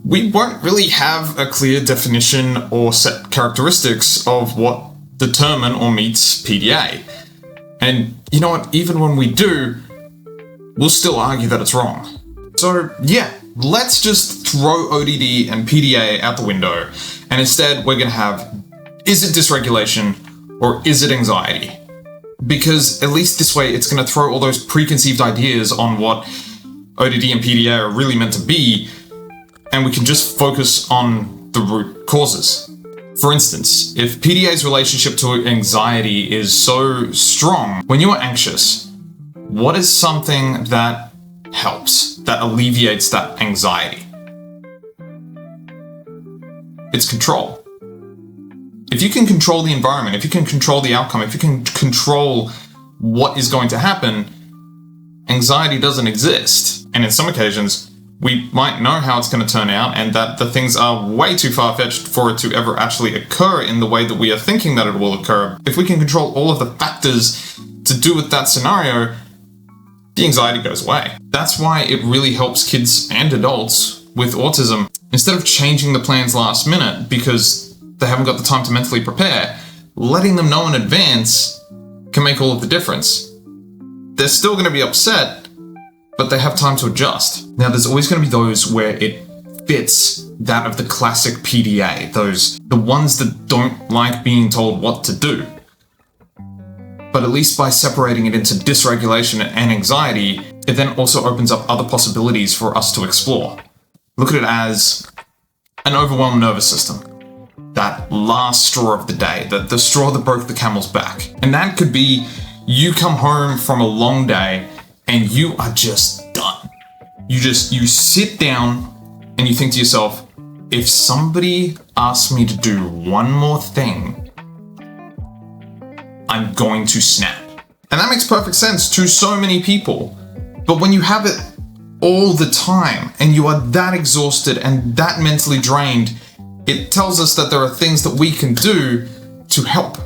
we won't really have a clear definition or set characteristics of what determine or meets PDA. And you know what, even when we do, we'll still argue that it's wrong. So yeah, let's just throw ODD and PDA out the window, and instead we're going to have, is it dysregulation or is it anxiety? Because at least this way it's going to throw all those preconceived ideas on what ODD and PDA are really meant to be, and we can just focus on the root causes. For instance, if PDA's relationship to anxiety is so strong, when you are anxious, what is something that helps, that alleviates that anxiety? It's control. If you can control the environment, if you can control the outcome, if you can control what is going to happen, anxiety doesn't exist. And in some occasions, we might know how it's going to turn out and that the things are way too far-fetched for it to ever actually occur in the way that we are thinking that it will occur. If we can control all of the factors to do with that scenario, the anxiety goes away. That's why it really helps kids and adults with autism. Instead of changing the plans last minute because they haven't got the time to mentally prepare, letting them know in advance can make all of the difference. They're still going to be upset, but they have time to adjust. Now, there's always going to be those where it fits that of the classic PDA, the ones that don't like being told what to do. But at least by separating it into dysregulation and anxiety, it then also opens up other possibilities for us to explore. Look at it as an overwhelmed nervous system. That last straw of the day, the straw that broke the camel's back. And that could be you come home from a long day and you are just done. You sit down and you think to yourself, if somebody asks me to do one more thing, I'm going to snap. And that makes perfect sense to so many people. But when you have it all the time and you are that exhausted and that mentally drained, it tells us that there are things that we can do to help.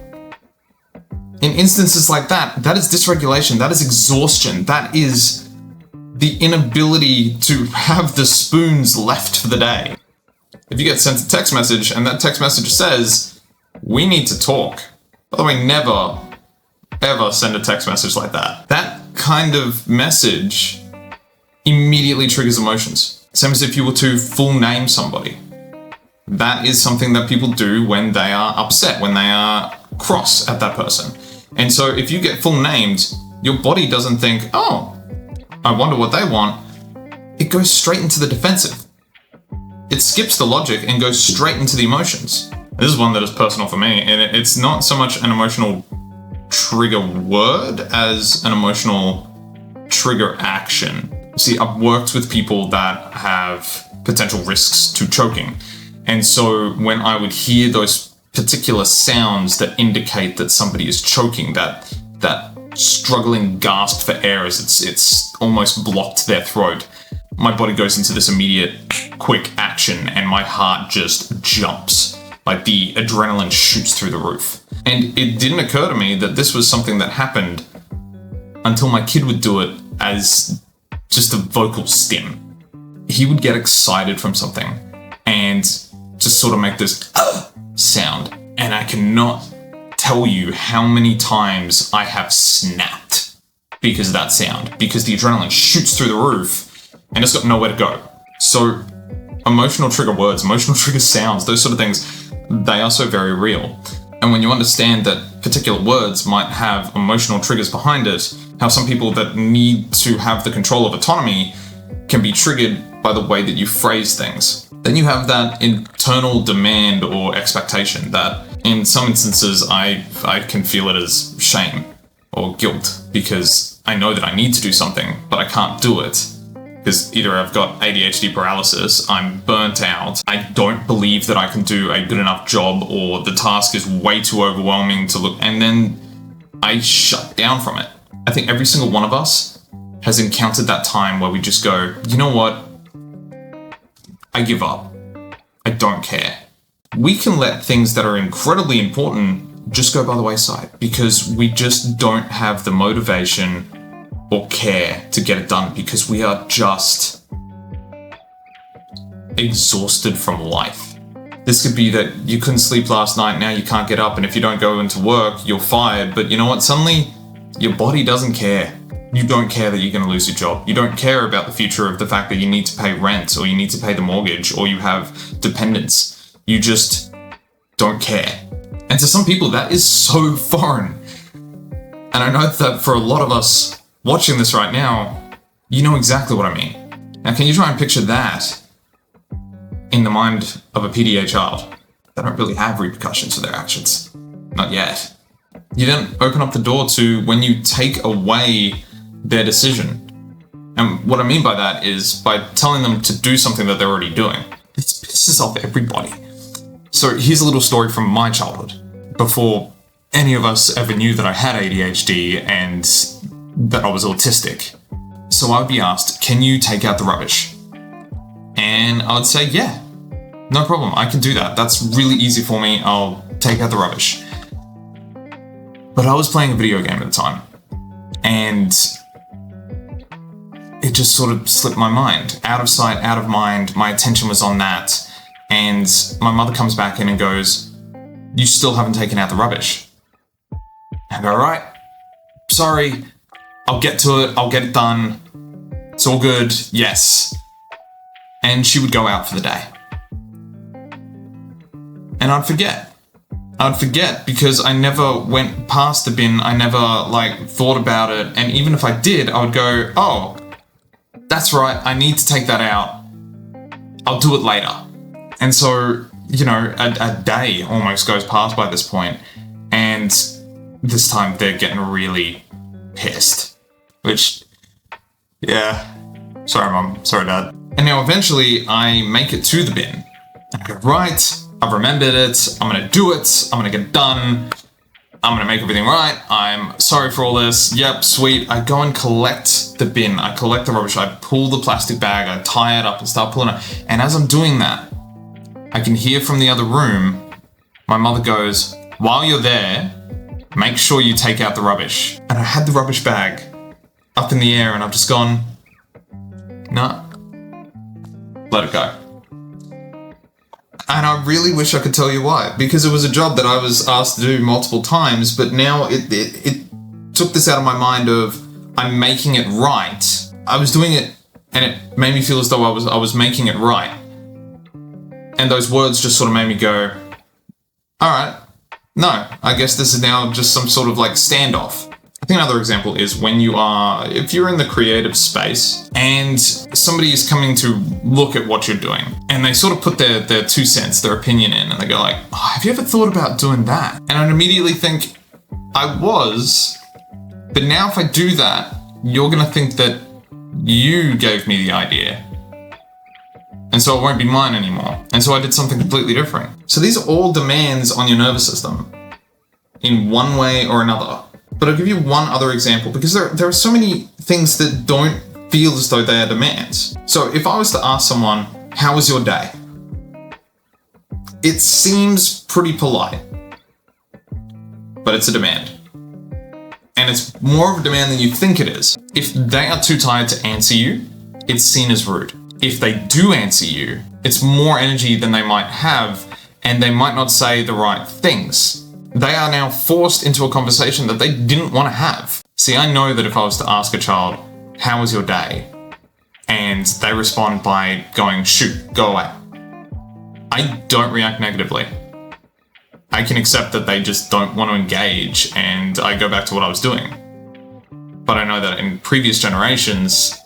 In instances like that, that is dysregulation, that is exhaustion, that is the inability to have the spoons left for the day. If you get sent a text message and that text message says, we need to talk. By the way, never, ever send a text message like that. That kind of message immediately triggers emotions. Same as if you were to full name somebody. That is something that people do when they are upset, when they are cross at that person. And so if you get full named, your body doesn't think, oh, I wonder what they want. It goes straight into the defensive. It skips the logic and goes straight into the emotions. This is one that is personal for me, and it's not so much an emotional trigger word as an emotional trigger action. See, I've worked with people that have potential risks to choking. And so when I would hear those particular sounds that indicate that somebody is choking, that struggling gasp for air as it's almost blocked their throat, my body goes into this immediate quick action and my heart just jumps. Like the adrenaline shoots through the roof. And it didn't occur to me that this was something that happened until my kid would do it as just a vocal stim. He would get excited from something and just sort of make this sound. And I cannot tell you how many times I have snapped because of that sound, because the adrenaline shoots through the roof and it's got nowhere to go. So emotional trigger words, emotional trigger sounds, those sort of things, they are so very real. And when you understand that particular words might have emotional triggers behind it, how some people that need to have the control of autonomy can be triggered by the way that you phrase things. Then you have that internal demand or expectation that in some instances I can feel it as shame or guilt because I know that I need to do something, but I can't do it. because either I've got ADHD paralysis, I'm burnt out, I don't believe that I can do a good enough job, or the task is way too overwhelming to look, and then I shut down from it. I think every single one of us has encountered that time where we just go, you know what? I give up. I don't care. We can let things that are incredibly important just go by the wayside because we just don't have the motivation or care to get it done because we are just exhausted from life. This could be that you couldn't sleep last night, now you can't get up, and if you don't go into work, you're fired. But you know what? Suddenly, your body doesn't care. You don't care that you're going to lose your job. You don't care about the future of the fact that you need to pay rent, or you need to pay the mortgage, or you have dependents. You just don't care. And to some people, that is so foreign. And I know that for a lot of us watching this right now, you know exactly what I mean. Now, can you try and picture that in the mind of a PDA child? They don't really have repercussions for their actions. Not yet. You then open up the door to when you take away their decision. And what I mean by that is by telling them to do something that they're already doing. This pisses off everybody. So here's a little story from my childhood. Before any of us ever knew that I had ADHD and that I was autistic. So I would be asked, can you take out the rubbish? And I would say, yeah, no problem, I can do that. That's really easy for me, I'll take out the rubbish. But I was playing a video game at the time, and it just sort of slipped my mind. Out of sight, out of mind, my attention was on that, and my mother comes back in and goes, you still haven't taken out the rubbish. I go, right, sorry, I'll get to it, I'll get it done, it's all good, yes. And she would go out for the day. And I'd forget because I never went past the bin, I never thought about it, and even if I did, I would go, oh, that's right, I need to take that out, I'll do it later. And so, you know, a day almost goes past by this point, and this time they're getting really pissed. Which, yeah, sorry mum, sorry dad. And now eventually I make it to the bin. I go, right, I've remembered it, I'm gonna do it, I'm gonna get it done, I'm gonna make everything right, I'm sorry for all this, yep, sweet. I go and collect the bin, I collect the rubbish, I pull the plastic bag, I tie it up and start pulling it. And as I'm doing that, I can hear from the other room, my mother goes, while you're there, make sure you take out the rubbish. And I had the rubbish bag up in the air and I've just gone, nah, let it go. And I really wish I could tell you why, because it was a job that I was asked to do multiple times, but now it took this out of my mind of I'm making it right. I was doing it and it made me feel as though I was making it right. And those words just sort of made me go, all right, no, I guess this is now just some sort of standoff. I think another example is when if you're in the creative space and somebody is coming to look at what you're doing and they sort of put their 2 cents, their opinion in, and they go oh, have you ever thought about doing that? And I'd immediately think, I was, but now if I do that, you're gonna think that you gave me the idea. And so it won't be mine anymore. And so I did something completely different. So these are all demands on your nervous system in one way or another. But I'll give you one other example because there are so many things that don't feel as though they are demands. So if I was to ask someone, how was your day? It seems pretty polite, but it's a demand. And it's more of a demand than you think it is. If they are too tired to answer you, it's seen as rude. If they do answer you, it's more energy than they might have, and they might not say the right things. They are now forced into a conversation that they didn't want to have. See, I know that if I was to ask a child, how was your day? And they respond by going, shoot, go away. I don't react negatively. I can accept that they just don't want to engage, and I go back to what I was doing. But I know that in previous generations,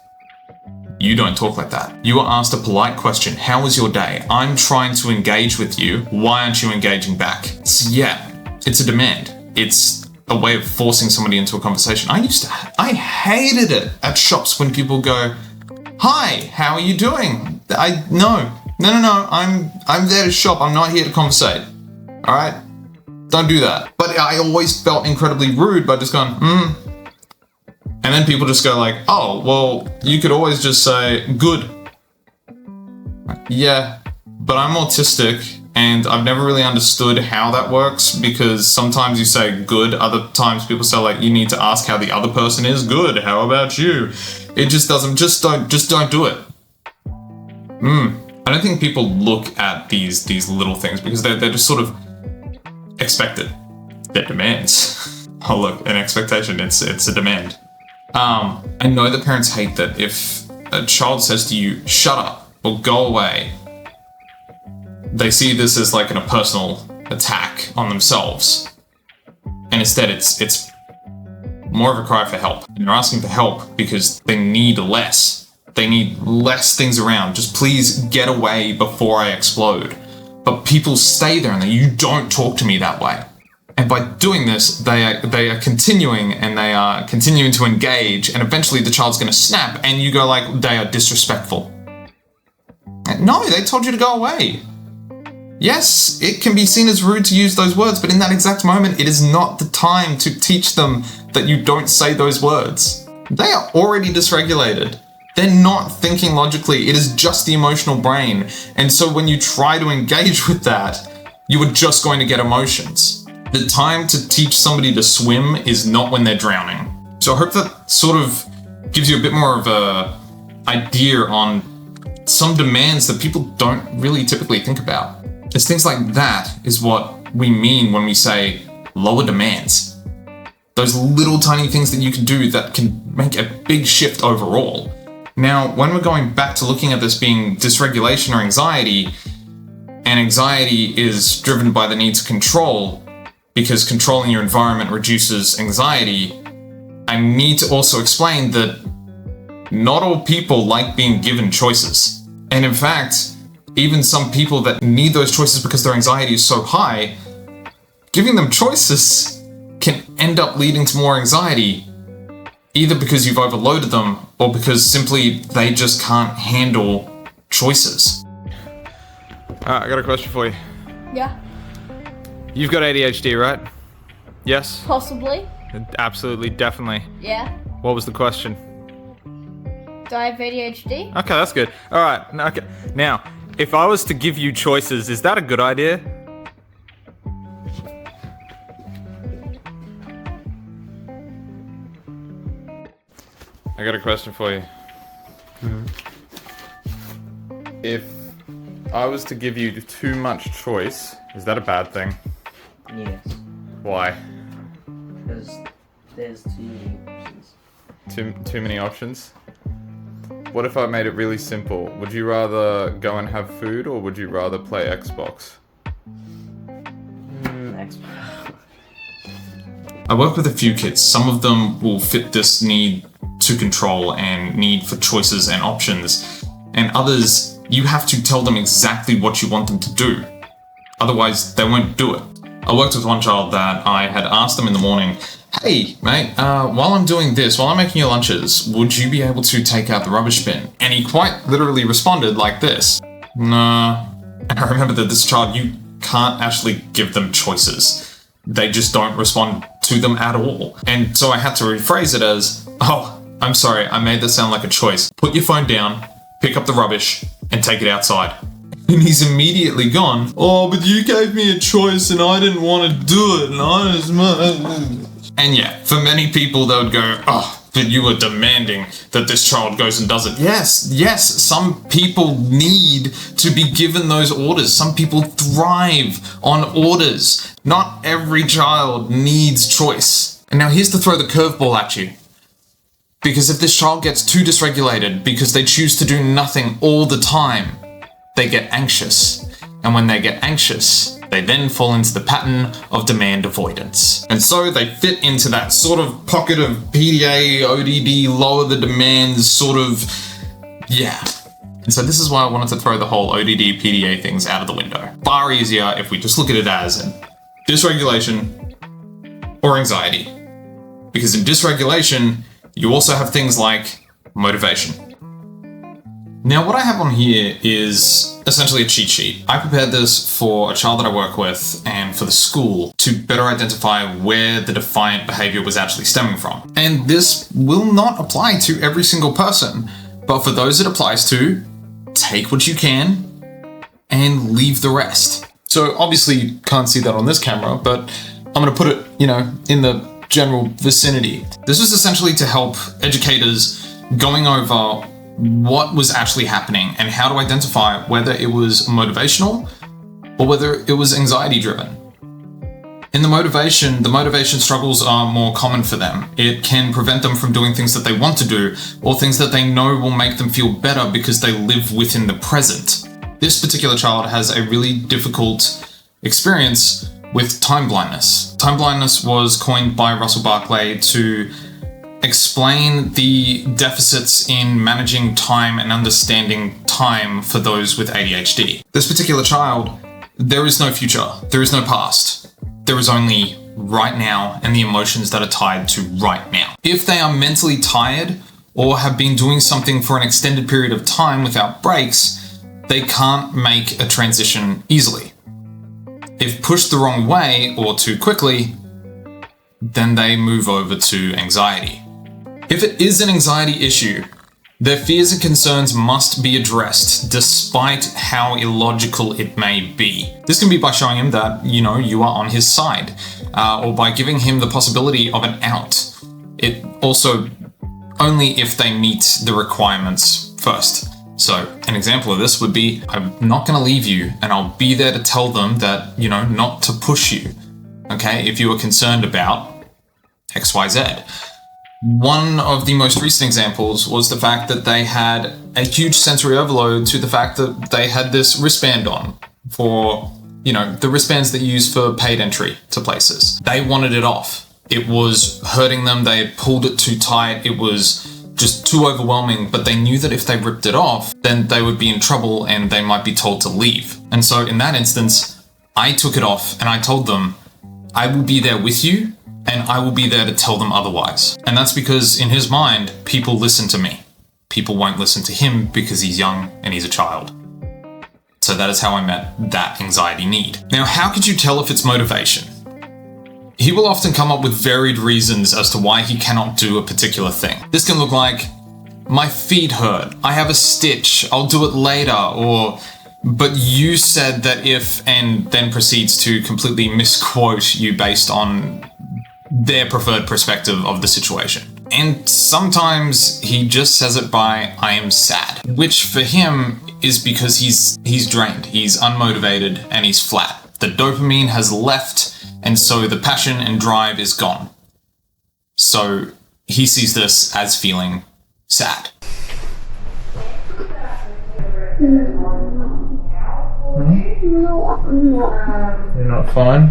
you don't talk like that. You are asked a polite question, how was your day? I'm trying to engage with you, why aren't you engaging back? So yeah, it's a demand. It's a way of forcing somebody into a conversation. I hated it at shops when people go, Hi, how are you doing? No, I'm there to shop. I'm not here to conversate. All right? Don't do that. But I always felt incredibly rude by just going, And then people just go like, oh, well, you could always just say, good. Yeah, but I'm autistic and I've never really understood how that works, because sometimes you say good, other times people say like, you need to ask how the other person is. Good, how about you? It just doesn't, just don't do it. I don't think people look at these little things because they're just sort of expected. They're demands. Oh look, an expectation, it's a demand. I know that parents hate that if a child says to you, shut up or go away, they see this as like a personal attack on themselves. And instead it's more of a cry for help. And they're asking for help because they need less. They need less things around. Just please get away before I explode. But people stay there and you don't talk to me that way. And by doing this, they are continuing to engage, and eventually the child's going to snap, and you go like, they are disrespectful. No, they told you to go away. Yes, it can be seen as rude to use those words, but in that exact moment, it is not the time to teach them that you don't say those words. They are already dysregulated. They're not thinking logically. It is just the emotional brain. And so when you try to engage with that, you are just going to get emotions. The time to teach somebody to swim is not when they're drowning. So I hope that sort of gives you a bit more of a idea on some demands that people don't really typically think about. It's things like that is what we mean when we say lower demands. Those little tiny things that you can do that can make a big shift overall. Now, when we're going back to looking at this being dysregulation or anxiety, and anxiety is driven by the need to control, because controlling your environment reduces anxiety, I need to also explain that not all people like being given choices. And in fact, even some people that need those choices because their anxiety is so high, giving them choices can end up leading to more anxiety, either because you've overloaded them or because simply they just can't handle choices. I got a question for you. Yeah, You've got ADHD, right? Yes? possibly. Absolutely, definitely. Yeah. What was the question? Do I have ADHD? Okay, that's good. Alright, okay. Now, if I was to give you choices, is that a good idea? I got a question for you. If I was to give you too much choice, is that a bad thing? Yes, Why? because there's too many options. Too many options? What if I made it really simple? Would you rather go and have food, or would you rather play Xbox? Next. I work with a few kids. Some of them will fit this need to control and need for choices and options. And others, you have to tell them exactly what you want them to do. Otherwise, they won't do it. I worked with one child that I had asked them in the morning, hey, mate, while I'm doing this, while I'm making your lunches, would you be able to take out the rubbish bin? And he quite literally responded like this, nah. And I remember that this child, you can't actually give them choices. They just don't respond to them at all. And so I had to rephrase it as, oh, I'm sorry, I made that sound like a choice. Put your phone down, pick up the rubbish, and take it outside. And he's immediately gone, oh, but you gave me a choice and I didn't want to do it, and I just... And yeah, for many people they would go, oh, but you were demanding that this child goes and does it. Yes, some people need to be given those orders. Some people thrive on orders. Not every child needs choice. And now here's to throw the curveball at you. Because if this child gets too dysregulated because they choose to do nothing all the time, they get anxious. And when they get anxious, they then fall into the pattern of demand avoidance. And so they fit into that sort of pocket of PDA, ODD, lower the demands sort of, yeah. And so this is why I wanted to throw the whole ODD, PDA things out of the window. Far easier if we just look at it as dysregulation or anxiety. Because in dysregulation, you also have things like motivation. Now, what I have on here is essentially a cheat sheet. I prepared this for a child that I work with and for the school to better identify where the defiant behavior was actually stemming from. And this will not apply to every single person, but for those it applies to, take what you can and leave the rest. So obviously you can't see that on this camera, but I'm going to put it, in the general vicinity. This was essentially to help educators going over what was actually happening and how to identify whether it was motivational or whether it was anxiety driven. In the motivation struggles are more common for them. It can prevent them from doing things that they want to do or things that they know will make them feel better because they live within the present. This particular child has a really difficult experience with time blindness. Time blindness was coined by Russell Barclay to explain the deficits in managing time and understanding time for those with ADHD. This particular child, there is no future, there is no past. There is only right now and the emotions that are tied to right now. If they are mentally tired or have been doing something for an extended period of time without breaks, they can't make a transition easily. If pushed the wrong way or too quickly, then they move over to anxiety. If it is an anxiety issue, their fears and concerns must be addressed despite how illogical it may be. This can be by showing him that, you are on his side, or by giving him the possibility of an out. It also only if they meet the requirements first. So an example of this would be, I'm not going to leave you and I'll be there to tell them that, not to push you. Okay, if you are concerned about XYZ. One of the most recent examples was the fact that they had a huge sensory overload to the fact that they had this wristband on for, the wristbands that you use for paid entry to places. They wanted it off. It was hurting them. They had pulled it too tight. It was just too overwhelming, but they knew that if they ripped it off, then they would be in trouble and they might be told to leave. And so in that instance, I took it off and I told them, I will be there with you and I will be there to tell them otherwise. And that's because in his mind, people listen to me. People won't listen to him because he's young and he's a child. So that is how I met that anxiety need. Now, how could you tell if it's motivation? He will often come up with varied reasons as to why he cannot do a particular thing. This can look like, my feet hurt, I have a stitch, I'll do it later, or, but you said that if, and then proceeds to completely misquote you based on their preferred perspective of the situation. And sometimes he just says it by, I am sad, which for him is because he's drained, he's unmotivated, and he's flat. The dopamine has left, and so the passion and drive is gone. So he sees this as feeling sad. You're not fine?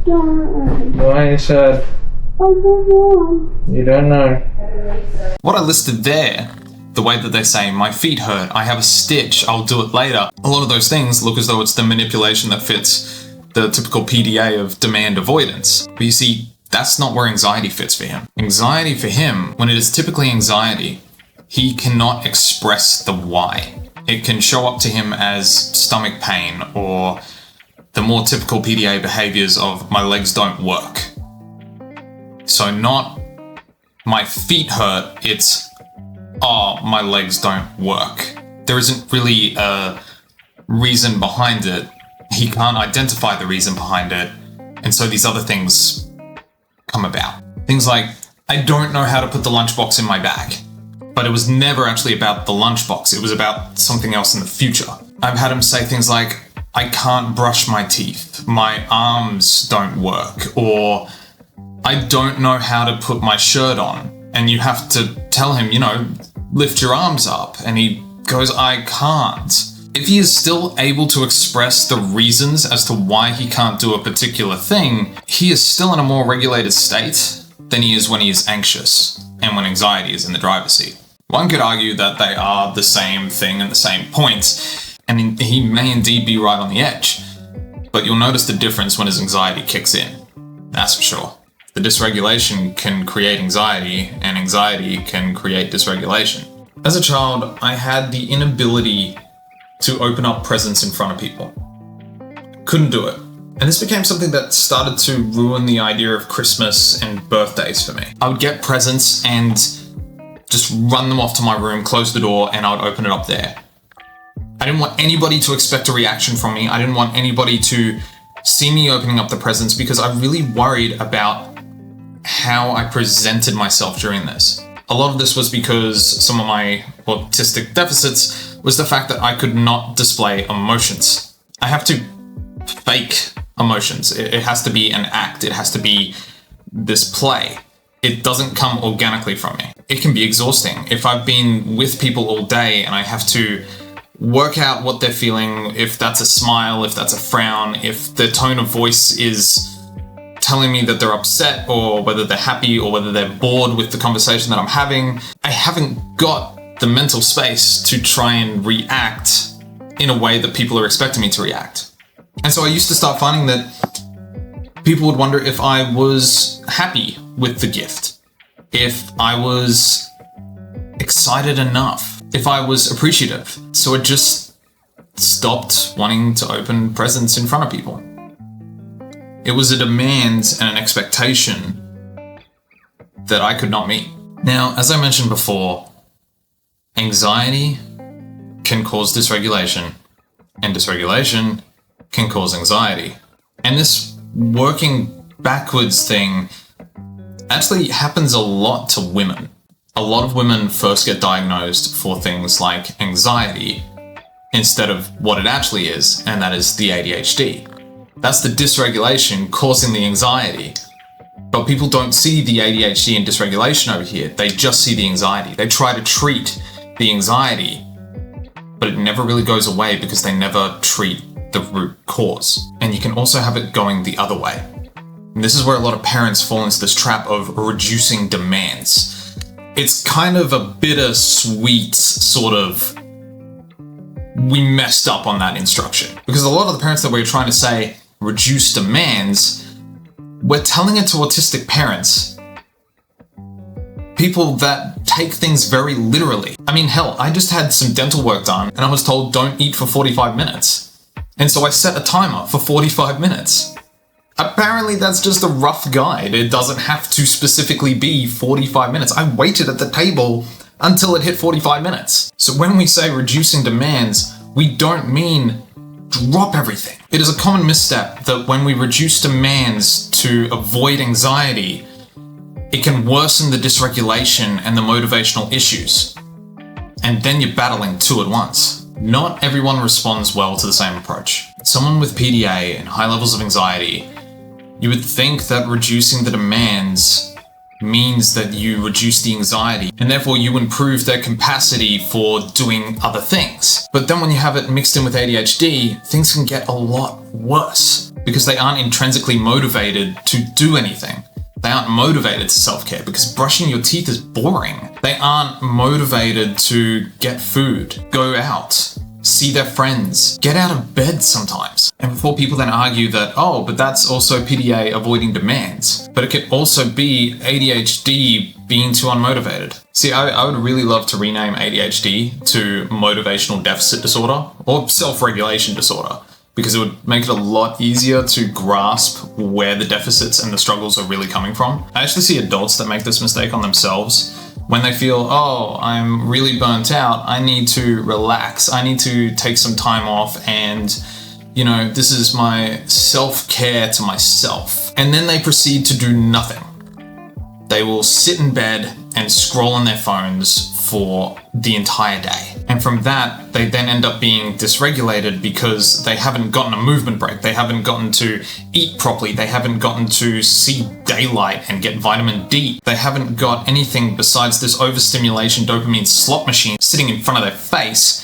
Why are you sad? You don't know. What I listed there, the way that they say, my feet hurt, I have a stitch, I'll do it later. A lot of those things look as though it's the manipulation that fits the typical PDA of demand avoidance. But you see, that's not where anxiety fits for him. Anxiety for him, when it is typically anxiety, he cannot express the why. It can show up to him as stomach pain or the more typical PDA behaviors of my legs don't work. So not my feet hurt, it's, oh, my legs don't work. There isn't really a reason behind it. He can't identify the reason behind it. And so these other things come about. Things like, I don't know how to put the lunchbox in my bag. But it was never actually about the lunchbox. It was about something else in the future. I've had him say things like, I can't brush my teeth. My arms don't work. Or I don't know how to put my shirt on. And you have to tell him, lift your arms up. And he goes, I can't. If he is still able to express the reasons as to why he can't do a particular thing, he is still in a more regulated state than he is when he is anxious and when anxiety is in the driver's seat. One could argue that they are the same thing and the same point, and he may indeed be right on the edge. But you'll notice the difference when his anxiety kicks in. That's for sure. The dysregulation can create anxiety, and anxiety can create dysregulation. As a child, I had the inability to open up presents in front of people. Couldn't do it. And this became something that started to ruin the idea of Christmas and birthdays for me. I would get presents and just run them off to my room, close the door, and I would open it up there. I didn't want anybody to expect a reaction from me. I didn't want anybody to see me opening up the presents because I really worried about how I presented myself during this. A lot of this was because some of my autistic deficits was the fact that I could not display emotions. I have to fake emotions. It has to be an act. It has to be this play. It doesn't come organically from me. It can be exhausting. If I've been with people all day and I have to work out what they're feeling, if that's a smile, if that's a frown, if the tone of voice is telling me that they're upset or whether they're happy or whether they're bored with the conversation that I'm having, I haven't got the mental space to try and react in a way that people are expecting me to react. And so I used to start finding that people would wonder if I was happy with the gift, if I was excited enough, if I was appreciative. So I just stopped wanting to open presents in front of people. It was a demand and an expectation that I could not meet. Now, as I mentioned before, anxiety can cause dysregulation, and dysregulation can cause anxiety. And this working backwards thing actually happens a lot to women. A lot of women first get diagnosed for things like anxiety instead of what it actually is, and that is the ADHD. That's the dysregulation causing the anxiety. But people don't see the ADHD and dysregulation over here. They just see the anxiety. They try to treat the anxiety, but it never really goes away because they never treat the root cause. And you can also have it going the other way. And this is where a lot of parents fall into this trap of reducing demands. It's kind of a bittersweet sort of, we messed up on that instruction. Because a lot of the parents that we're trying to say, reduce demands, we're telling it to autistic parents. People that take things very literally. I mean, hell, I just had some dental work done and I was told don't eat for 45 minutes. And so I set a timer for 45 minutes. Apparently that's just a rough guide. It doesn't have to specifically be 45 minutes. I waited at the table until it hit 45 minutes. So when we say reducing demands, we don't mean drop everything. It is a common misstep that when we reduce demands to avoid anxiety, it can worsen the dysregulation and the motivational issues. And then you're battling two at once. Not everyone responds well to the same approach. Someone with PDA and high levels of anxiety, you would think that reducing the demands means that you reduce the anxiety and therefore you improve their capacity for doing other things. But then when you have it mixed in with ADHD, things can get a lot worse because they aren't intrinsically motivated to do anything. They aren't motivated to self-care because brushing your teeth is boring. They aren't motivated to get food, go out, see their friends, get out of bed sometimes. And before people then argue that, oh, but that's also PDA avoiding demands. But it could also be ADHD being too unmotivated. See, I would really love to rename ADHD to motivational deficit disorder or self-regulation disorder, because it would make it a lot easier to grasp where the deficits and the struggles are really coming from. I actually see adults that make this mistake on themselves when they feel, oh, I'm really burnt out, I need to relax, I need to take some time off and, this is my self-care to myself. And then they proceed to do nothing. They will sit in bed and scroll on their phones for the entire day. And from that, they then end up being dysregulated because they haven't gotten a movement break. They haven't gotten to eat properly. They haven't gotten to see daylight and get vitamin D. They haven't got anything besides this overstimulation dopamine slot machine sitting in front of their face.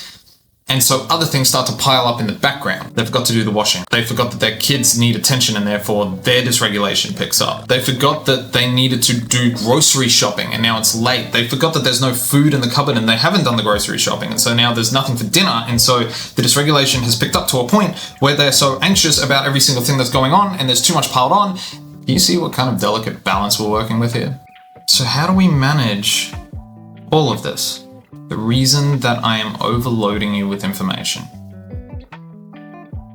And so other things start to pile up in the background. They forgot to do the washing. They forgot that their kids need attention and therefore their dysregulation picks up. They forgot that they needed to do grocery shopping and now it's late. They forgot that there's no food in the cupboard and they haven't done the grocery shopping and so now there's nothing for dinner, and so the dysregulation has picked up to a point where they're so anxious about every single thing that's going on and there's too much piled on. Do you see what kind of delicate balance we're working with here? So how do we manage all of this? The reason that I am overloading you with information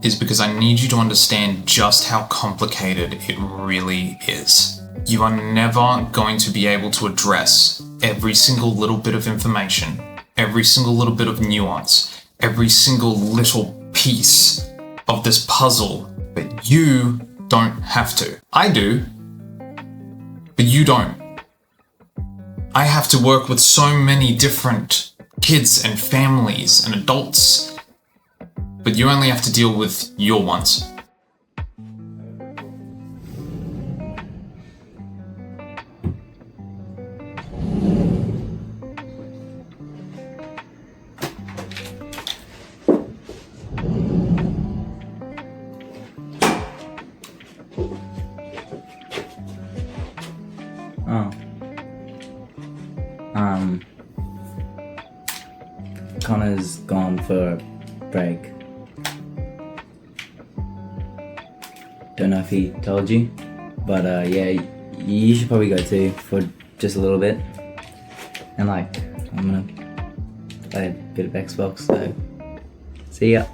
is because I need you to understand just how complicated it really is. You are never going to be able to address every single little bit of information, every single little bit of nuance, every single little piece of this puzzle, but you don't have to. I do, but you don't. I have to work with so many different kids and families and adults, but you only have to deal with your ones. Connor's gone for a break. Don't know if he told you, but yeah, you should probably go too for just a little bit. And like, I'm gonna play a bit of Xbox, so see ya.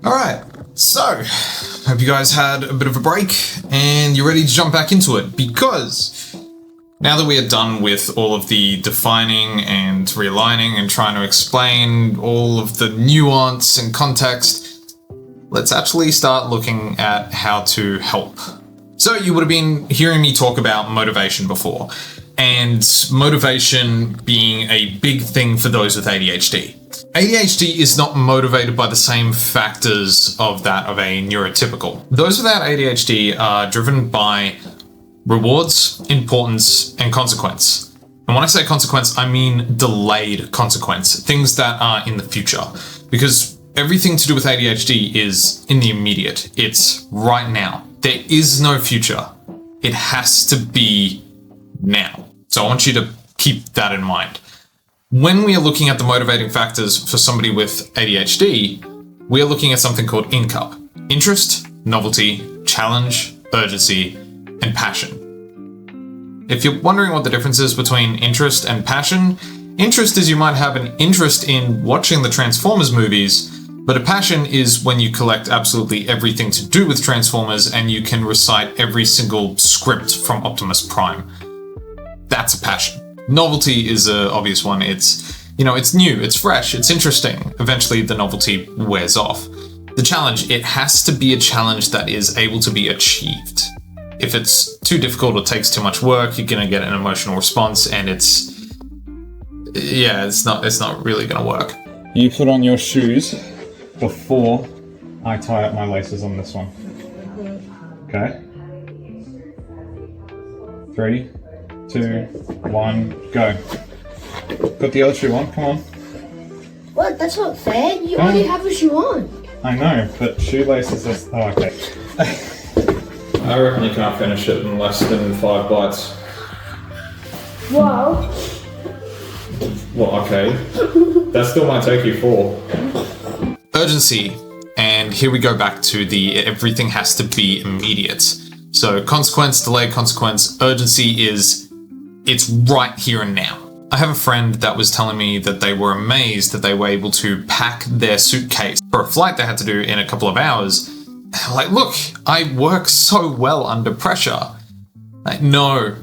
Alright, so hope you guys had a bit of a break and you're ready to jump back into it, because now that we are done with all of the defining and realigning and trying to explain all of the nuance and context, let's actually start looking at how to help. So you would have been hearing me talk about motivation before, and motivation being a big thing for those with ADHD. ADHD is not motivated by the same factors of that of a neurotypical. Those without ADHD are driven by rewards, importance, and consequence. And when I say consequence, I mean delayed consequence, things that are in the future. Because everything to do with ADHD is in the immediate. It's right now. There is no future. It has to be now. So I want you to keep that in mind. When we are looking at the motivating factors for somebody with ADHD, we are looking at something called INCUP. Interest, novelty, challenge, urgency, and passion. If you're wondering what the difference is between interest and passion, interest is you might have an interest in watching the Transformers movies, but a passion is when you collect absolutely everything to do with Transformers and you can recite every single script from Optimus Prime. That's a passion. Novelty is an obvious one. It's new, it's fresh, it's interesting. Eventually the novelty wears off. The challenge, it has to be a challenge that is able to be achieved. If it's too difficult or takes too much work, you're gonna get an emotional response and it's not really gonna work. You put on your shoes before I tie up my laces on this one. Okay? 3, 2, 1, go. Put the other shoe on, come on. What? That's not fair. You Come already on. have a shoe on. I know, but shoelaces are... Oh, okay. I reckon you can't finish it in less than 5 bites. Wow. Well, okay. That still might take you 4. Urgency. And here we go back to the everything has to be immediate. So consequence, delayed consequence, urgency is it's right here and now. I have a friend that was telling me that they were amazed that they were able to pack their suitcase for a flight they had to do in a couple of hours. Like, look, I work so well under pressure. Like, no,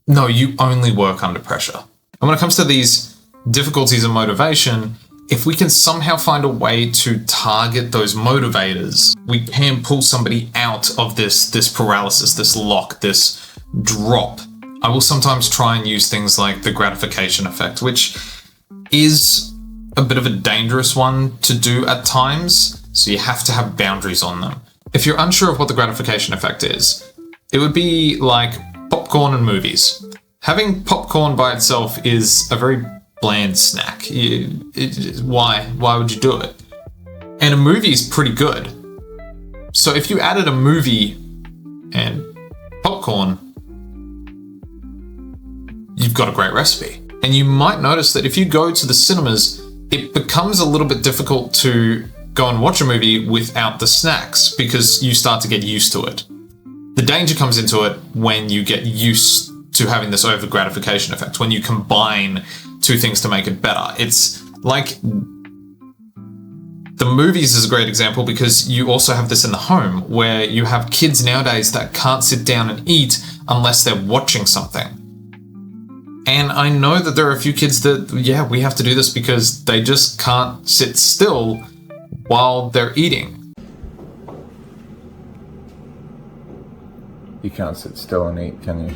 you only work under pressure. And when it comes to these difficulties and motivation, if we can somehow find a way to target those motivators, we can pull somebody out of this paralysis, this lock, this drop. I will sometimes try and use things like the gratification effect, which is a bit of a dangerous one to do at times, so you have to have boundaries on them. If you're unsure of what the gratification effect is, it would be like popcorn and movies. Having popcorn by itself is a very bland snack. Why would you do it? And a movie is pretty good. So if you added a movie and popcorn, you've got a great recipe. And you might notice that if you go to the cinemas, it becomes a little bit difficult to go and watch a movie without the snacks because you start to get used to it. The danger comes into it when you get used to having this over gratification effect, when you combine two things to make it better. It's like the movies is a great example because you also have this in the home where you have kids nowadays that can't sit down and eat unless they're watching something. And I know that there are a few kids that, we have to do this because they just can't sit still while they're eating. You can't sit still and eat, can you?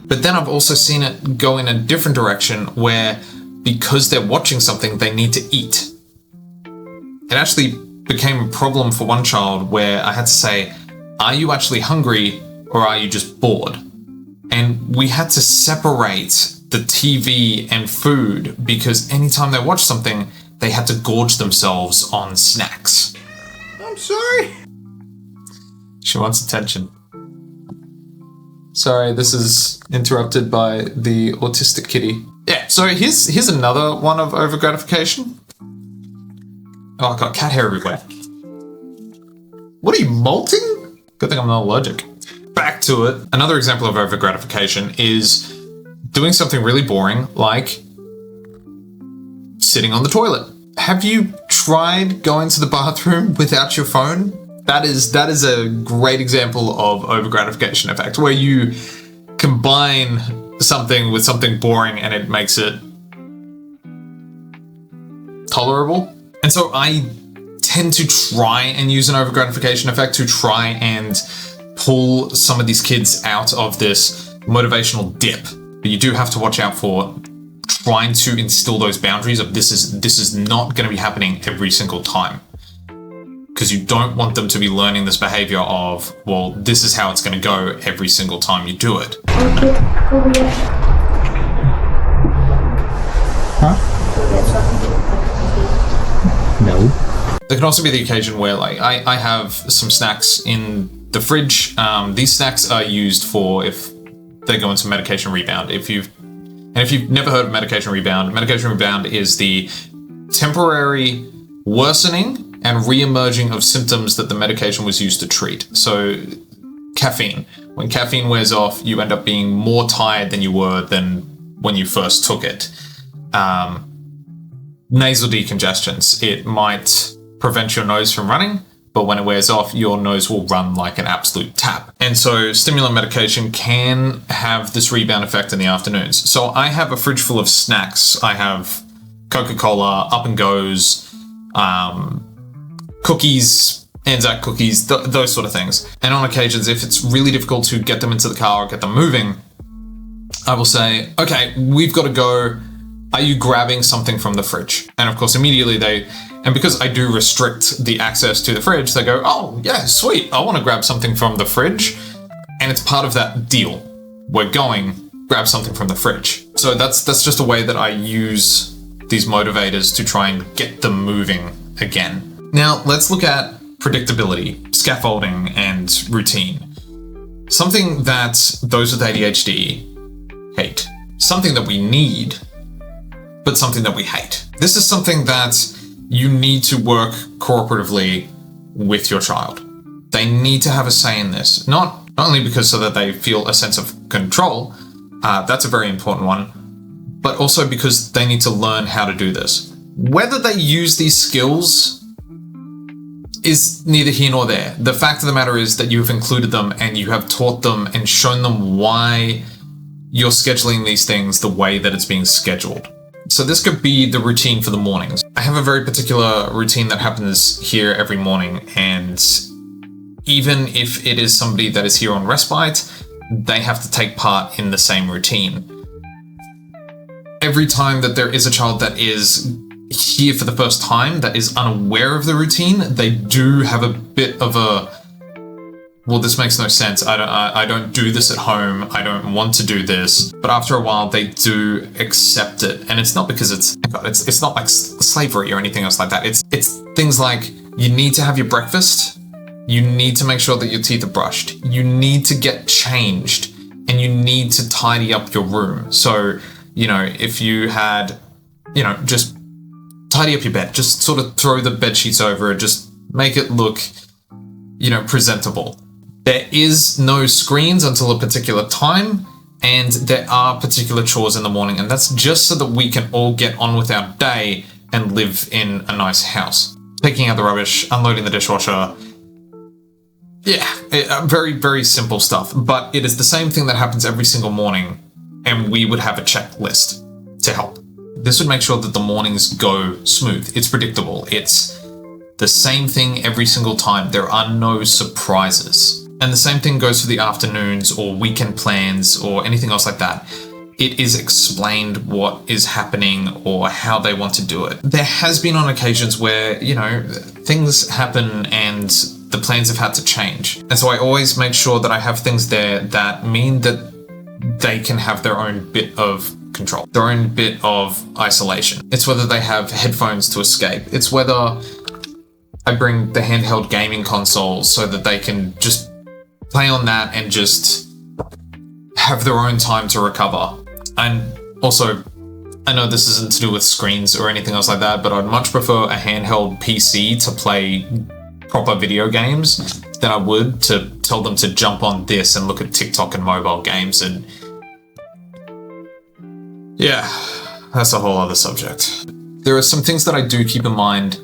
But then I've also seen it go in a different direction where because they're watching something, they need to eat. It actually became a problem for one child where I had to say, are you actually hungry or are you just bored? And we had to separate the TV and food because anytime they watched something, they had to gorge themselves on snacks. I'm sorry. She wants attention. Sorry, this is interrupted by the autistic kitty. Yeah, so here's another one of overgratification. Oh, I've got cat hair everywhere. What are you, molting? Good thing I'm not allergic. Back to it. Another example of overgratification is doing something really boring, like sitting on the toilet. Have you tried going to the bathroom without your phone? That is a great example of overgratification effect, where you combine something with something boring and it makes it tolerable. And so I tend to try and use an overgratification effect to try and pull some of these kids out of this motivational dip. But you do have to watch out for trying to instill those boundaries of this is not going to be happening every single time. Because you don't want them to be learning this behavior of, well, this is how it's going to go every single time you do it. Huh? No. There can also be the occasion where, like, I have some snacks in the fridge. These snacks are used for if they go into medication rebound. If you've never heard of medication rebound is the temporary worsening and re-emerging of symptoms that the medication was used to treat. So caffeine. When caffeine wears off, you end up being more tired than you were than when you first took it. Nasal decongestants. It might prevent your nose from running, but when it wears off, your nose will run like an absolute tap. And so stimulant medication can have this rebound effect in the afternoons. So I have a fridge full of snacks. I have Coca-Cola, Up and Goes, cookies, Anzac cookies, those sort of things. And on occasions, if it's really difficult to get them into the car or get them moving, I will say, okay, we've got to go. Are you grabbing something from the fridge? And of course, immediately and because I do restrict the access to the fridge, they go, oh yeah, sweet, I want to grab something from the fridge. And it's part of that deal. We're going, grab something from the fridge. So that's just a way that I use these motivators to try and get them moving again. Now, let's look at predictability, scaffolding, and routine. Something that those with ADHD hate. Something that we need, but something that we hate. This is something that you need to work cooperatively with your child. They need to have a say in this, not only because so that they feel a sense of control, that's a very important one, but also because they need to learn how to do this. Whether they use these skills is neither here nor there. The fact of the matter is that you have included them and you have taught them and shown them why you're scheduling these things the way that it's being scheduled. So this could be the routine for the mornings. I have a very particular routine that happens here every morning, and even if it is somebody that is here on respite, they have to take part in the same routine. Every time that there is a child that is here for the first time, that is unaware of the routine, they do have a bit of a, well, this makes no sense. I don't do this at home. I don't want to do this. But after a while, they do accept it. And it's not because it's not like slavery or anything else like that. It's things like you need to have your breakfast. You need to make sure that your teeth are brushed. You need to get changed and you need to tidy up your room. So, if you had, just tidy up your bed, just sort of throw the bed sheets over it, just make it look, presentable. There is no screens until a particular time, and there are particular chores in the morning, and that's just so that we can all get on with our day and live in a nice house. Taking out the rubbish, unloading the dishwasher. Yeah, very, very simple stuff, but it is the same thing that happens every single morning, and we would have a checklist to help. This would make sure that the mornings go smooth. It's predictable. It's the same thing every single time. There are no surprises. And the same thing goes for the afternoons or weekend plans or anything else like that. It is explained what is happening or how they want to do it. There has been on occasions where, things happen and the plans have had to change. And so I always make sure that I have things there that mean that they can have their own bit of control, their own bit of isolation. It's whether they have headphones to escape. It's whether I bring the handheld gaming consoles so that they can just play on that and just have their own time to recover. And also, I know this isn't to do with screens or anything else like that, but I'd much prefer a handheld PC to play proper video games than I would to tell them to jump on this and look at TikTok and mobile games. And yeah, that's a whole other subject. There are some things that I do keep in mind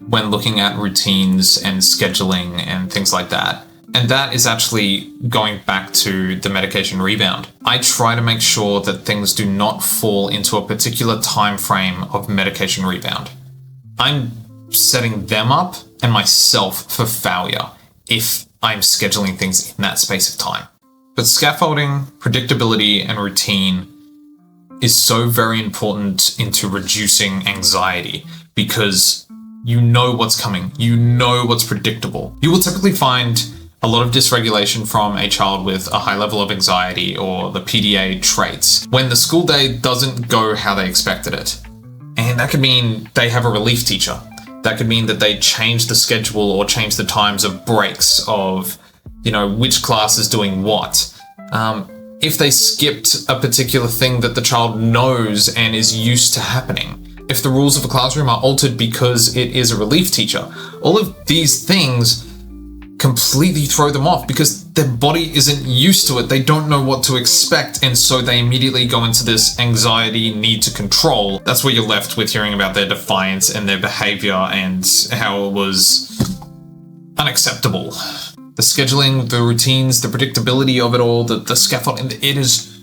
when looking at routines and scheduling and things like that. And that is actually going back to the medication rebound. I try to make sure that things do not fall into a particular time frame of medication rebound. I'm setting them up and myself for failure if I'm scheduling things in that space of time. But scaffolding, predictability, and routine is so very important into reducing anxiety because you know what's coming, you know what's predictable. You will typically find a lot of dysregulation from a child with a high level of anxiety or the PDA traits when the school day doesn't go how they expected it. And that could mean they have a relief teacher. That could mean that they change the schedule or change the times of breaks of, which class is doing what. If they skipped a particular thing that the child knows and is used to happening. If the rules of a classroom are altered because it is a relief teacher. All of these things completely throw them off because their body isn't used to it. They don't know what to expect, and so they immediately go into this anxiety need to control. That's where you're left with hearing about their defiance and their behaviour and how it was unacceptable. The scheduling, the routines, the predictability of it all, the scaffolding, it is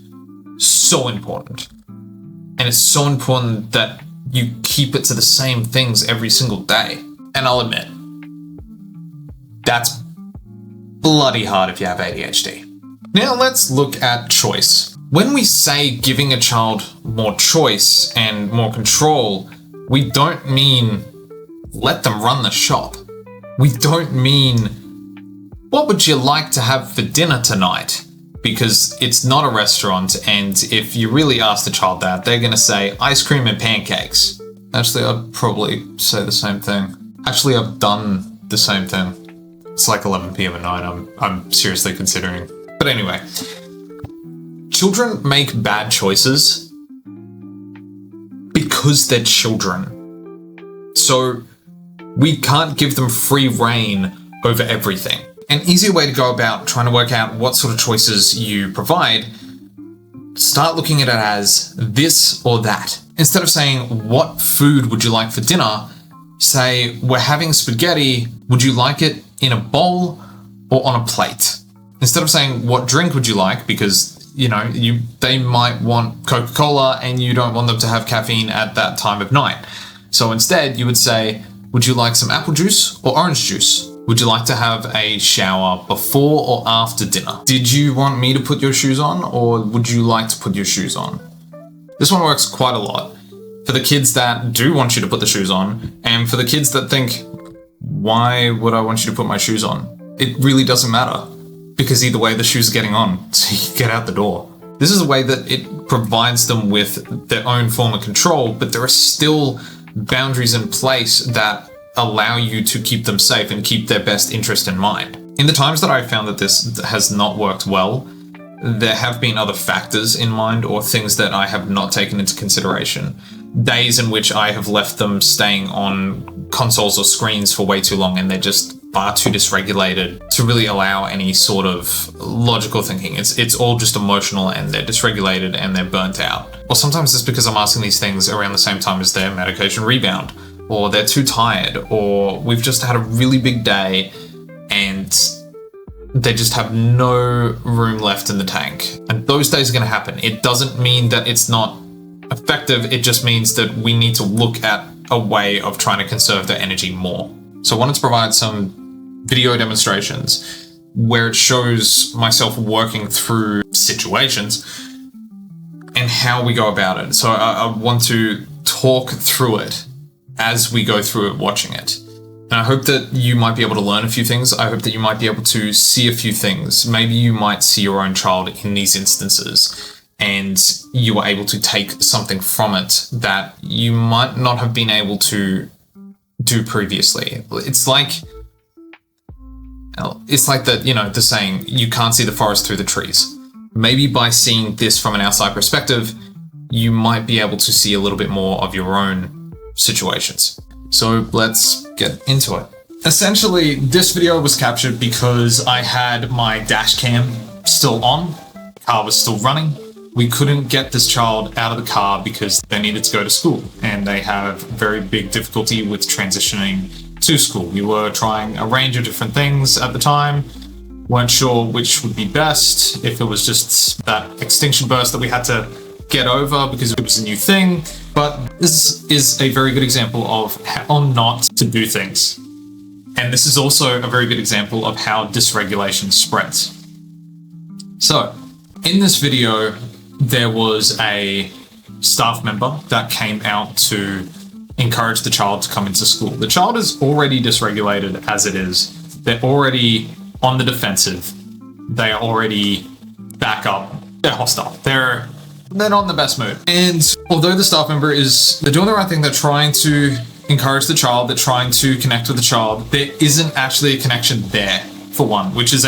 so important. And it's so important that you keep it to the same things every single day. And I'll admit, that's bloody hard if you have ADHD. Now let's look at choice. When we say giving a child more choice and more control, we don't mean let them run the shop. We don't mean, what would you like to have for dinner tonight? Because it's not a restaurant, and if you really ask the child that, they're gonna say ice cream and pancakes. Actually, I'd probably say the same thing. Actually, I've done the same thing. It's like 11 p.m. at night, I'm seriously considering. But anyway, children make bad choices because they're children. So we can't give them free rein over everything. An easier way to go about trying to work out what sort of choices you provide, start looking at it as this or that. Instead of saying, what food would you like for dinner? Say, we're having spaghetti, would you like it in a bowl or on a plate? Instead of saying, what drink would you like? Because, they might want Coca-Cola and you don't want them to have caffeine at that time of night. So instead, you would say, would you like some apple juice or orange juice? Would you like to have a shower before or after dinner? Did you want me to put your shoes on, or would you like to put your shoes on? This one works quite a lot for the kids that do want you to put the shoes on, and for the kids that think, why would I want you to put my shoes on? It really doesn't matter, because either way the shoes are getting on, so you get out the door. This is a way that it provides them with their own form of control, but there are still boundaries in place that allow you to keep them safe and keep their best interest in mind. In the times that I've found that this has not worked well, there have been other factors in mind or things that I have not taken into consideration. Days in which I have left them staying on consoles or screens for way too long and they're just far too dysregulated to really allow any sort of logical thinking. It's all just emotional and they're dysregulated and they're burnt out. Or sometimes it's because I'm asking these things around the same time as their medication rebound, or they're too tired, or we've just had a really big day and they just have no room left in the tank. And those days are going to happen. It doesn't mean that it's not effective, it just means that we need to look at a way of trying to conserve their energy more. So I wanted to provide some video demonstrations where it shows myself working through situations and how we go about it. So I want to talk through it as we go through it, watching it. And I hope that you might be able to learn a few things. I hope that you might be able to see a few things. Maybe you might see your own child in these instances and you are able to take something from it that you might not have been able to do previously. It's like the saying, you can't see the forest through the trees. Maybe by seeing this from an outside perspective, you might be able to see a little bit more of your own situations. So let's get into it. Essentially, this video was captured because I had my dash cam still on, car was still running. We couldn't get this child out of the car because they needed to go to school, and they have very big difficulty with transitioning to school. We were trying a range of different things at the time, weren't sure which would be best, if it was just that extinction burst that we had to get over because it was a new thing. But this is a very good example of how not to do things. And this is also a very good example of how dysregulation spreads. So, in this video, there was a staff member that came out to encourage the child to come into school. The child is already dysregulated as it is. They're already on the defensive. They are already back up. They're hostile. They're not in the best mood. And although the staff member they're doing the right thing, they're trying to encourage the child, they're trying to connect with the child, there isn't actually a connection there, for one, which is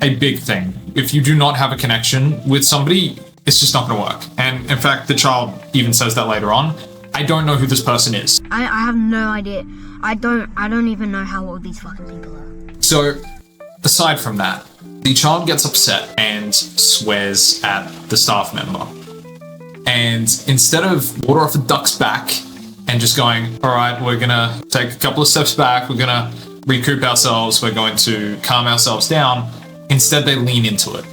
a big thing. If you do not have a connection with somebody, it's just not going to work. And in fact, the child even says that later on. I don't know who this person is. I have no idea. I don't even know how old these fucking people are. So, aside from that, the child gets upset and swears at the staff member. And instead of water off a duck's back and just going, all right, we're going to take a couple of steps back, we're going to recoup ourselves, we're going to calm ourselves down, instead they lean into it.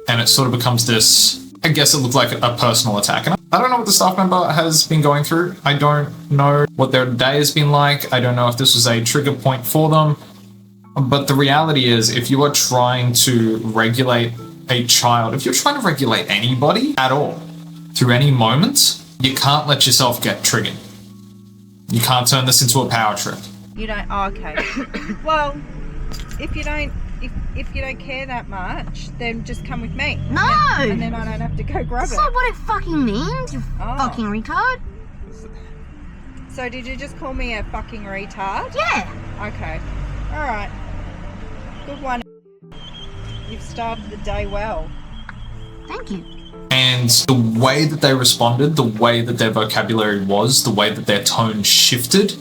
And it sort of becomes this, I guess it looked like a personal attack. And I don't know what the staff member has been going through. I don't know what their day has been like. I don't know if this was a trigger point for them. But the reality is, if you are trying to regulate a child, if you're trying to regulate anybody at all, through any moment, you can't let yourself get triggered. You can't turn this into a power trip. You don't, oh, okay. Well, if you don't care that much, then just come with me. No! And then I don't have to go grab That's it. not what it fucking means, you fucking retard. So did you just call me a fucking retard? Yeah. Okay. Alright. Good one. You've started the day well. Thank you. And the way that they responded, the way that their vocabulary was, the way that their tone shifted,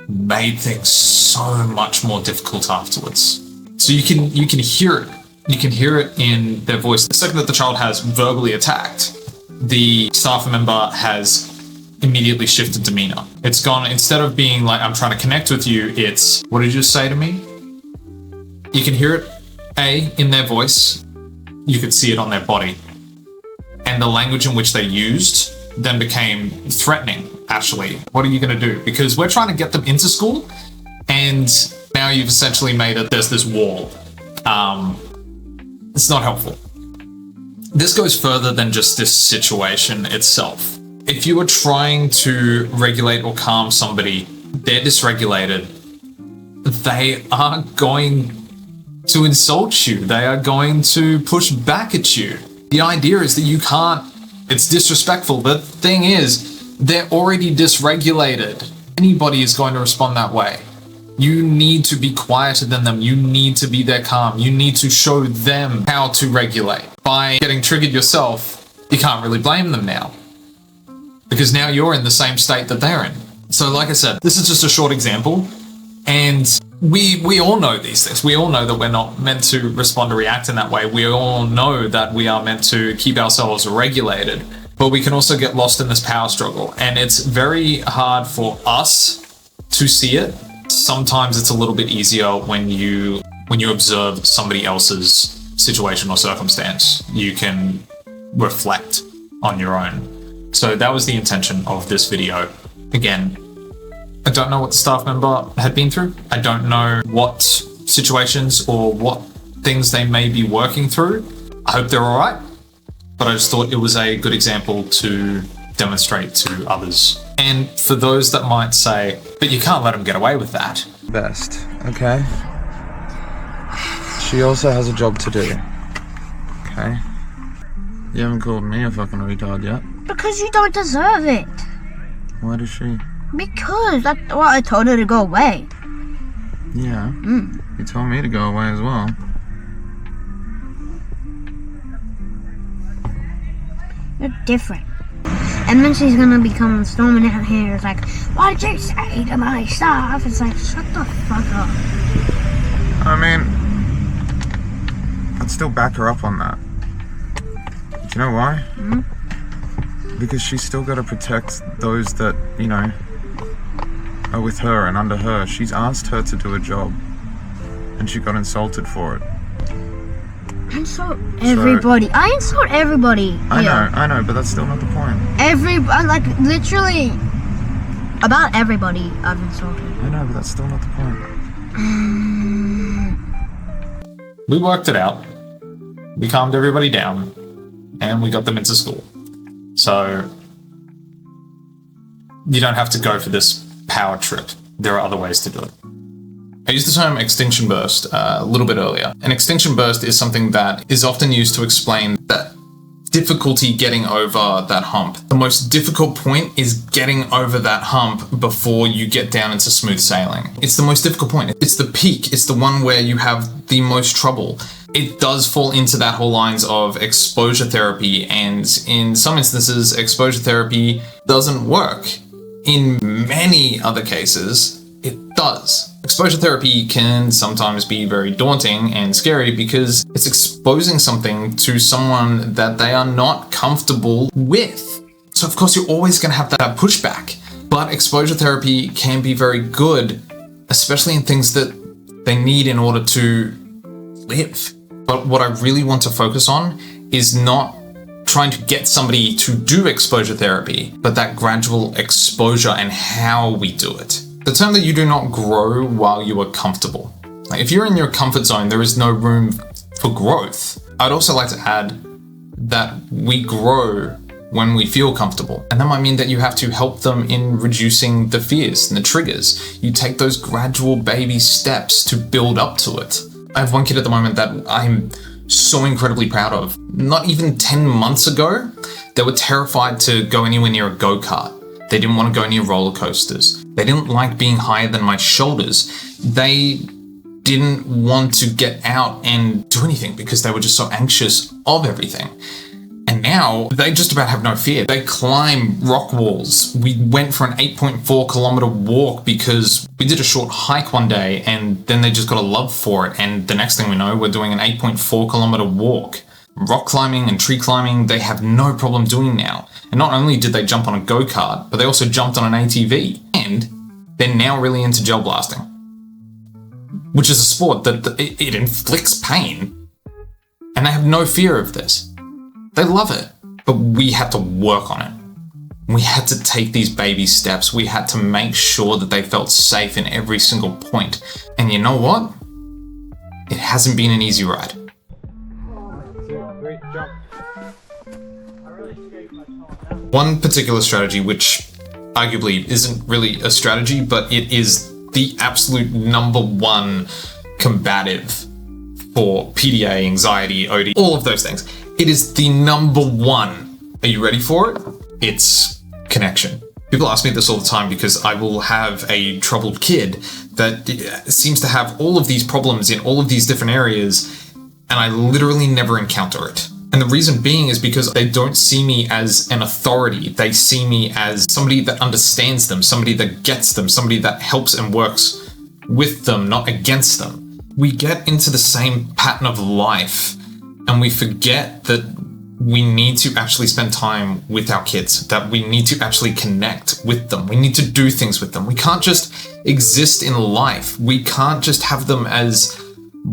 made things so much more difficult afterwards. So you can hear it. You can hear it in their voice. The second that the child has verbally attacked, the staff member has immediately shifted demeanor. It's gone, instead of being like, I'm trying to connect with you, it's, what did you say to me? You can hear it, in their voice. You could see it on their body. And the language in which they used then became threatening, actually. What are you going to do? Because we're trying to get them into school, and now you've essentially made it, there's this wall. It's not helpful. This goes further than just this situation itself. If you are trying to regulate or calm somebody, they're dysregulated, they are going to insult you. They are going to push back at you. The idea is that you can't, it's disrespectful. The thing is, they're already dysregulated. Anybody is going to respond that way. You need to be quieter than them. You need to be their calm. You need to show them how to regulate. By getting triggered yourself, you can't really blame them now, because now you're in the same state that they're in. So like I said, this is just a short example, and we all know these things. We all know that we're not meant to respond or react in that way. We all know that we are meant to keep ourselves regulated, but we can also get lost in this power struggle, and it's very hard for us to see it. Sometimes it's a little bit easier when you observe somebody else's situation or circumstance. You can reflect on your own. So that was the intention of this video. Again, I don't know what the staff member had been through. I don't know what situations or what things they may be working through. I hope they're all right, but I just thought it was a good example to demonstrate to others. And for those that might say, but you can't let them get away with that. Best, okay? She also has a job to do, okay? You haven't called me a fucking retard yet. Because you don't deserve it. Why does she? Because that's why I told her to go away. Yeah. You told me to go away as well. You're different. And then she's gonna become storming out here. It's like, why'd you say to my stuff? It's like, shut the fuck up. I mean, I'd still back her up on that. Do you know why? Because she's still got to protect those that, you know, are with her and under her. She's asked her to do a job, and she got insulted for it. Insult everybody. I insult everybody. I know, but that's still not the point. Like, literally, about everybody I've insulted. I know, but that's still not the point. We worked it out. We calmed everybody down, and we got them into school. So you don't have to go for this power trip. There are other ways to do it. I used the term extinction burst a little bit earlier. An extinction burst is something that is often used to explain that difficulty getting over that hump. The most difficult point is getting over that hump before you get down into smooth sailing. It's the most difficult point. It's the peak. It's the one where you have the most trouble. It does fall into that whole lines of exposure therapy, and in some instances, exposure therapy doesn't work. In many other cases, it does. Exposure therapy can sometimes be very daunting and scary because it's exposing something to someone that they are not comfortable with. So of course you're always going to have that pushback. But exposure therapy can be very good, especially in things that they need in order to live. But what I really want to focus on is not trying to get somebody to do exposure therapy, but that gradual exposure and how we do it. The term that you do not grow while you are comfortable. Like, if you're in your comfort zone, there is no room for growth. I'd also like to add that we grow when we feel comfortable. And that might mean that you have to help them in reducing the fears and the triggers. You take those gradual baby steps to build up to it. I have one kid at the moment that I'm so incredibly proud of. Not even 10 months ago, they were terrified to go anywhere near a go-kart. They didn't want to go near roller coasters. They didn't like being higher than my shoulders. They didn't want to get out and do anything because they were just so anxious of everything. And now they just about have no fear. They climb rock walls. We went for an 8.4 kilometer walk because we did a short hike one day and then they just got a love for it. And the next thing we know, we're doing an 8.4 kilometer walk. Rock climbing and tree climbing, they have no problem doing now. And not only did they jump on a go-kart, but they also jumped on an ATV. And they're now really into gel blasting, which is a sport that it inflicts pain. And they have no fear of this. They love it, but we had to work on it. We had to take these baby steps. We had to make sure that they felt safe in every single point. And you know what? It hasn't been an easy ride. One particular strategy, which arguably isn't really a strategy, but it is the absolute number one combative for PDA, anxiety, ODD, all of those things. It is the number one. Are you ready for it? It's connection. People ask me this all the time because I will have a troubled kid that seems to have all of these problems in all of these different areas, and I literally never encounter it. And the reason being is because they don't see me as an authority. They see me as somebody that understands them, somebody that gets them, somebody that helps and works with them, not against them. We get into the same pattern of life and we forget that we need to actually spend time with our kids, that we need to actually connect with them. We need to do things with them. We can't just exist in life. We can't just have them as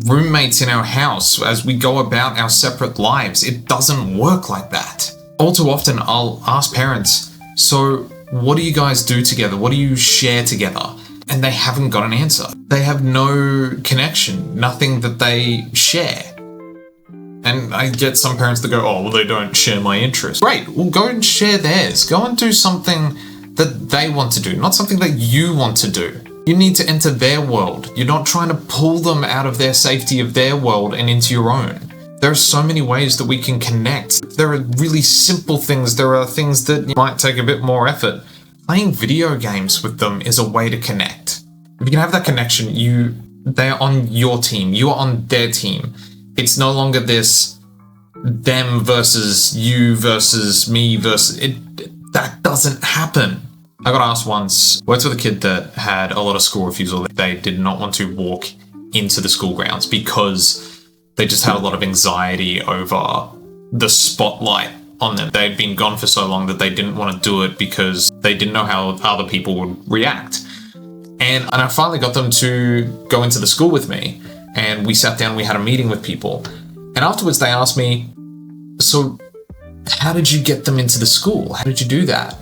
roommates in our house as we go about our separate lives. It doesn't work like that. All too often, I'll ask parents, so what do you guys do together? What do you share together? And they haven't got an answer. They have no connection, nothing that they share. And I get some parents that go, oh, well, they don't share my interests. Great, well, go and share theirs. Go and do something that they want to do, not something that you want to do. You need to enter their world. You're not trying to pull them out of their safety of their world and into your own. There are so many ways that we can connect. There are really simple things. There are things that might take a bit more effort. playing video games with them is a way to connect. If you can have that connection, they're on your team, you are on their team. It's no longer this them versus you versus me versus that doesn't happen. I got asked once, worked with a kid that had a lot of school refusal. They did not want to walk into the school grounds because they just had a lot of anxiety over the spotlight on them. They'd been gone for so long that they didn't want to do it because they didn't know how other people would react. And I finally got them to go into the school with me, and we sat down, we had a meeting with people. And afterwards they asked me, so how did you get them into the school? How did you do that?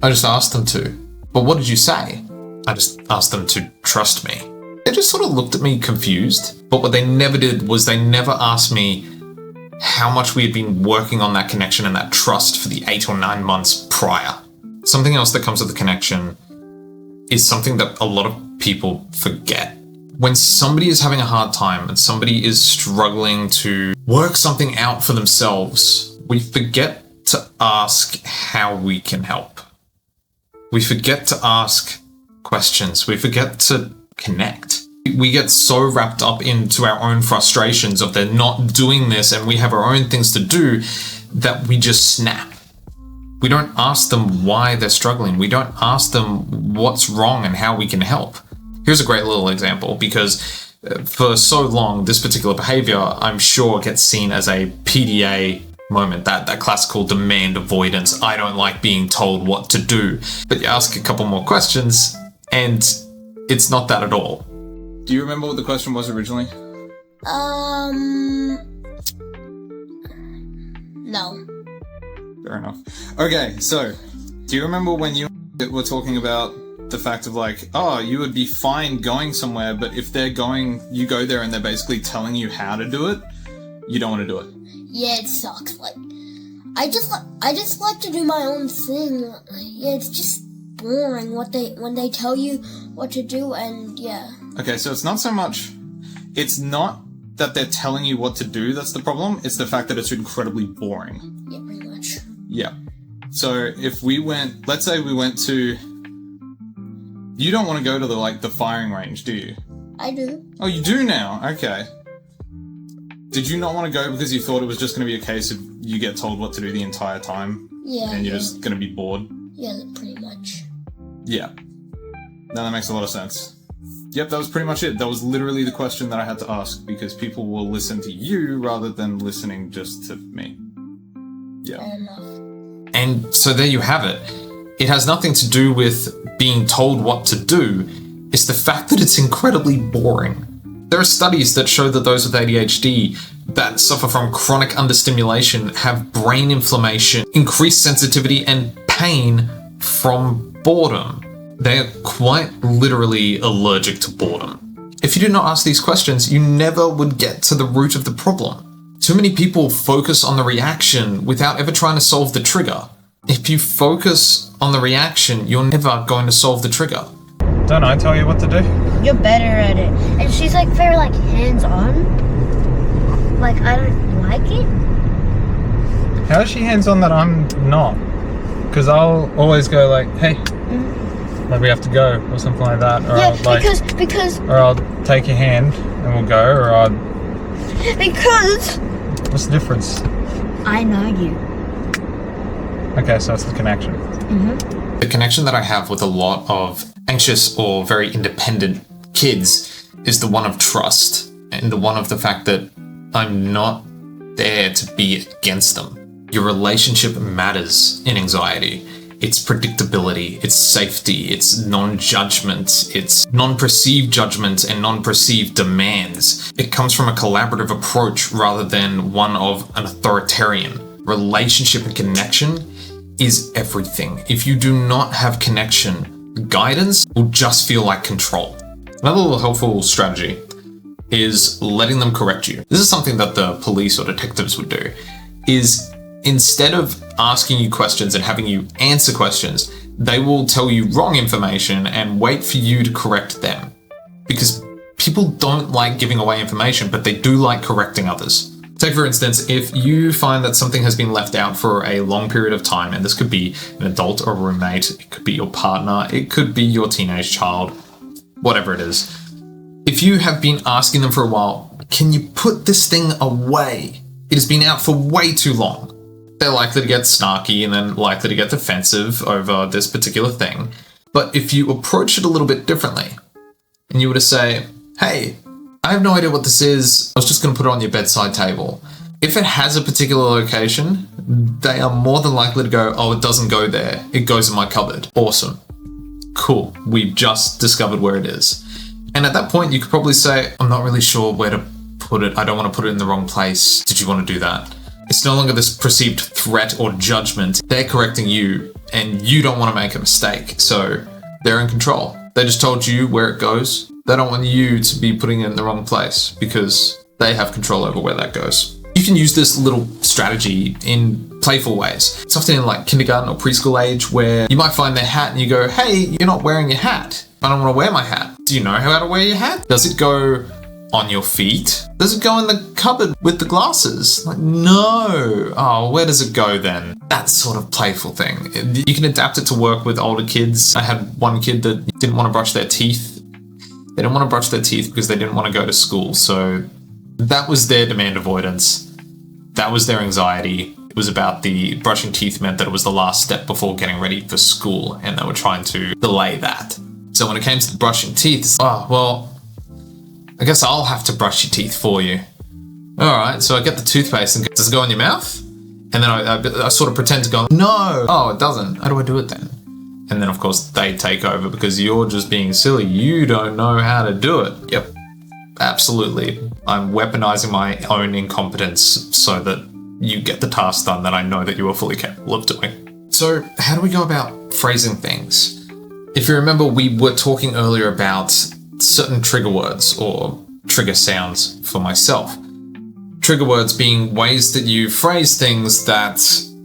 I just asked them to. But what did you say? I just asked them to trust me. They just sort of looked at me confused, but what they never did was they never asked me how much we had been working on that connection and that trust for the 8 or 9 months prior. Something else that comes with the connection is something that a lot of people forget. When somebody is having a hard time and somebody is struggling to work something out for themselves, we forget to ask how we can help. We forget to ask questions. We forget to connect. We get so wrapped up into our own frustrations of they're not doing this and we have our own things to do that we just snap. We don't ask them why they're struggling. We don't ask them what's wrong and how we can help. Here's a great little example, because for so long, this particular behavior, I'm sure, gets seen as a PDA moment, that classical demand avoidance. I don't like being told what to do. But you ask a couple more questions and it's not that at all. Do you remember what the question was originally? No. Fair enough. Okay, so, do you remember when you were talking about the fact of like, oh, you would be fine going somewhere, but if you go there and they're basically telling you how to do it, you don't want to do it? Yeah, it sucks. Like, I just like to do my own thing. Yeah, it's just boring when they tell you what to do, and yeah. Okay, so it's not that they're telling you what to do that's the problem, it's the fact that it's incredibly boring. Yeah, pretty much. Yeah. So if let's say we went to, you don't want to go to the firing range, do you? I do. Oh, you do now? Okay. Did you not want to go because you thought it was just going to be a case of you get told what to do the entire time? Yeah. And you're just going to be bored? Yeah, pretty much. Yeah. No, that makes a lot of sense. Yep, that was pretty much it. That was literally the question that I had to ask, because people will listen to you rather than listening just to me. Yeah. Fair enough. And so there you have it. It has nothing to do with being told what to do. It's the fact that it's incredibly boring. There are studies that show that those with ADHD that suffer from chronic understimulation have brain inflammation, increased sensitivity, and pain from boredom. They are quite literally allergic to boredom. If you did not ask these questions, you never would get to the root of the problem. Too many people focus on the reaction without ever trying to solve the trigger. If you focus on the reaction, you're never going to solve the trigger. Don't I tell you what to do? You're better at it. And she's like very hands-on. Like, I don't like it. How is she hands-on that I'm not? Because I'll always go like, hey, like we have to go, or something like that. Or Yeah, I'll because or I'll take your hand and we'll go, or I'll... Because What's the difference? I know you. Okay, so it's the connection. Mm-hmm. The connection that I have with a lot of anxious or very independent kids is the one of trust, and the one of the fact that I'm not there to be against them. Your relationship matters in anxiety. It's predictability, it's safety, it's non-judgment, it's non-perceived judgment and non-perceived demands. It comes from a collaborative approach rather than one of an authoritarian. Relationship and connection is everything. If you do not have connection, guidance will just feel like control. Another little helpful strategy is letting them correct you. This is something that the police or detectives would do, is instead of asking you questions and having you answer questions, they will tell you wrong information and wait for you to correct them. Because people don't like giving away information, but they do like correcting others. Take for instance, if you find that something has been left out for a long period of time, and this could be an adult or a roommate, it could be your partner, it could be your teenage child, whatever it is. If you have been asking them for a while, can you put this thing away? It has been out for way too long. They're likely to get snarky and then likely to get defensive over this particular thing. But if you approach it a little bit differently, and you were to say, hey, I have no idea what this is, I was just going to put it on your bedside table. If it has a particular location, they are more than likely to go, oh, it doesn't go there, it goes in my cupboard. Awesome. Cool, we've just discovered where it is. And at that point, you could probably say, I'm not really sure where to put it, I don't want to put it in the wrong place, did you want to do that? It's no longer this perceived threat or judgment. They're correcting you, and you don't want to make a mistake, so they're in control. They just told you where it goes. They don't want you to be putting it in the wrong place because they have control over where that goes. You can use this little strategy in playful ways. It's often in like kindergarten or preschool age where you might find their hat and you go, hey, you're not wearing your hat. I don't want to wear my hat. Do you know how to wear your hat? Does it go on your feet? Does it go in the cupboard with the glasses? Like, no. Oh, where does it go then? That sort of playful thing. You can adapt it to work with older kids. I had one kid that didn't want to brush their teeth. They didn't want to brush their teeth because they didn't want to go to school. So that was their demand avoidance. That was their anxiety. It was about the brushing teeth meant that it was the last step before getting ready for school, and they were trying to delay that. So when it came to the brushing teeth, it's, oh, well, I guess I'll have to brush your teeth for you. All right, so I get the toothpaste and does it go in your mouth? And then I sort of pretend to go, no. Oh, it doesn't. How do I do it then? And then, of course, they take over because you're just being silly. You don't know how to do it. Yep, absolutely. I'm weaponizing my own incompetence so that you get the task done that I know that you are fully capable of doing. So how do we go about phrasing things? If you remember, we were talking earlier about certain trigger words or trigger sounds for myself. Trigger words being ways that you phrase things that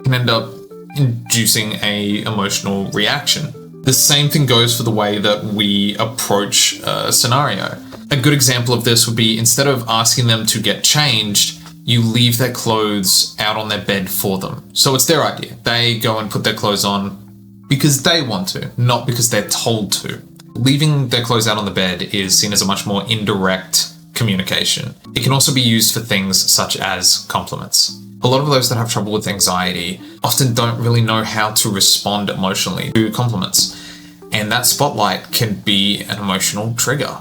can end up inducing a emotional reaction. The same thing goes for the way that we approach a scenario. A good example of this would be instead of asking them to get changed, you leave their clothes out on their bed for them. So it's their idea. They go and put their clothes on because they want to, not because they're told to. Leaving their clothes out on the bed is seen as a much more indirect communication. It can also be used for things such as compliments. A lot of those that have trouble with anxiety often don't really know how to respond emotionally to compliments. And that spotlight can be an emotional trigger.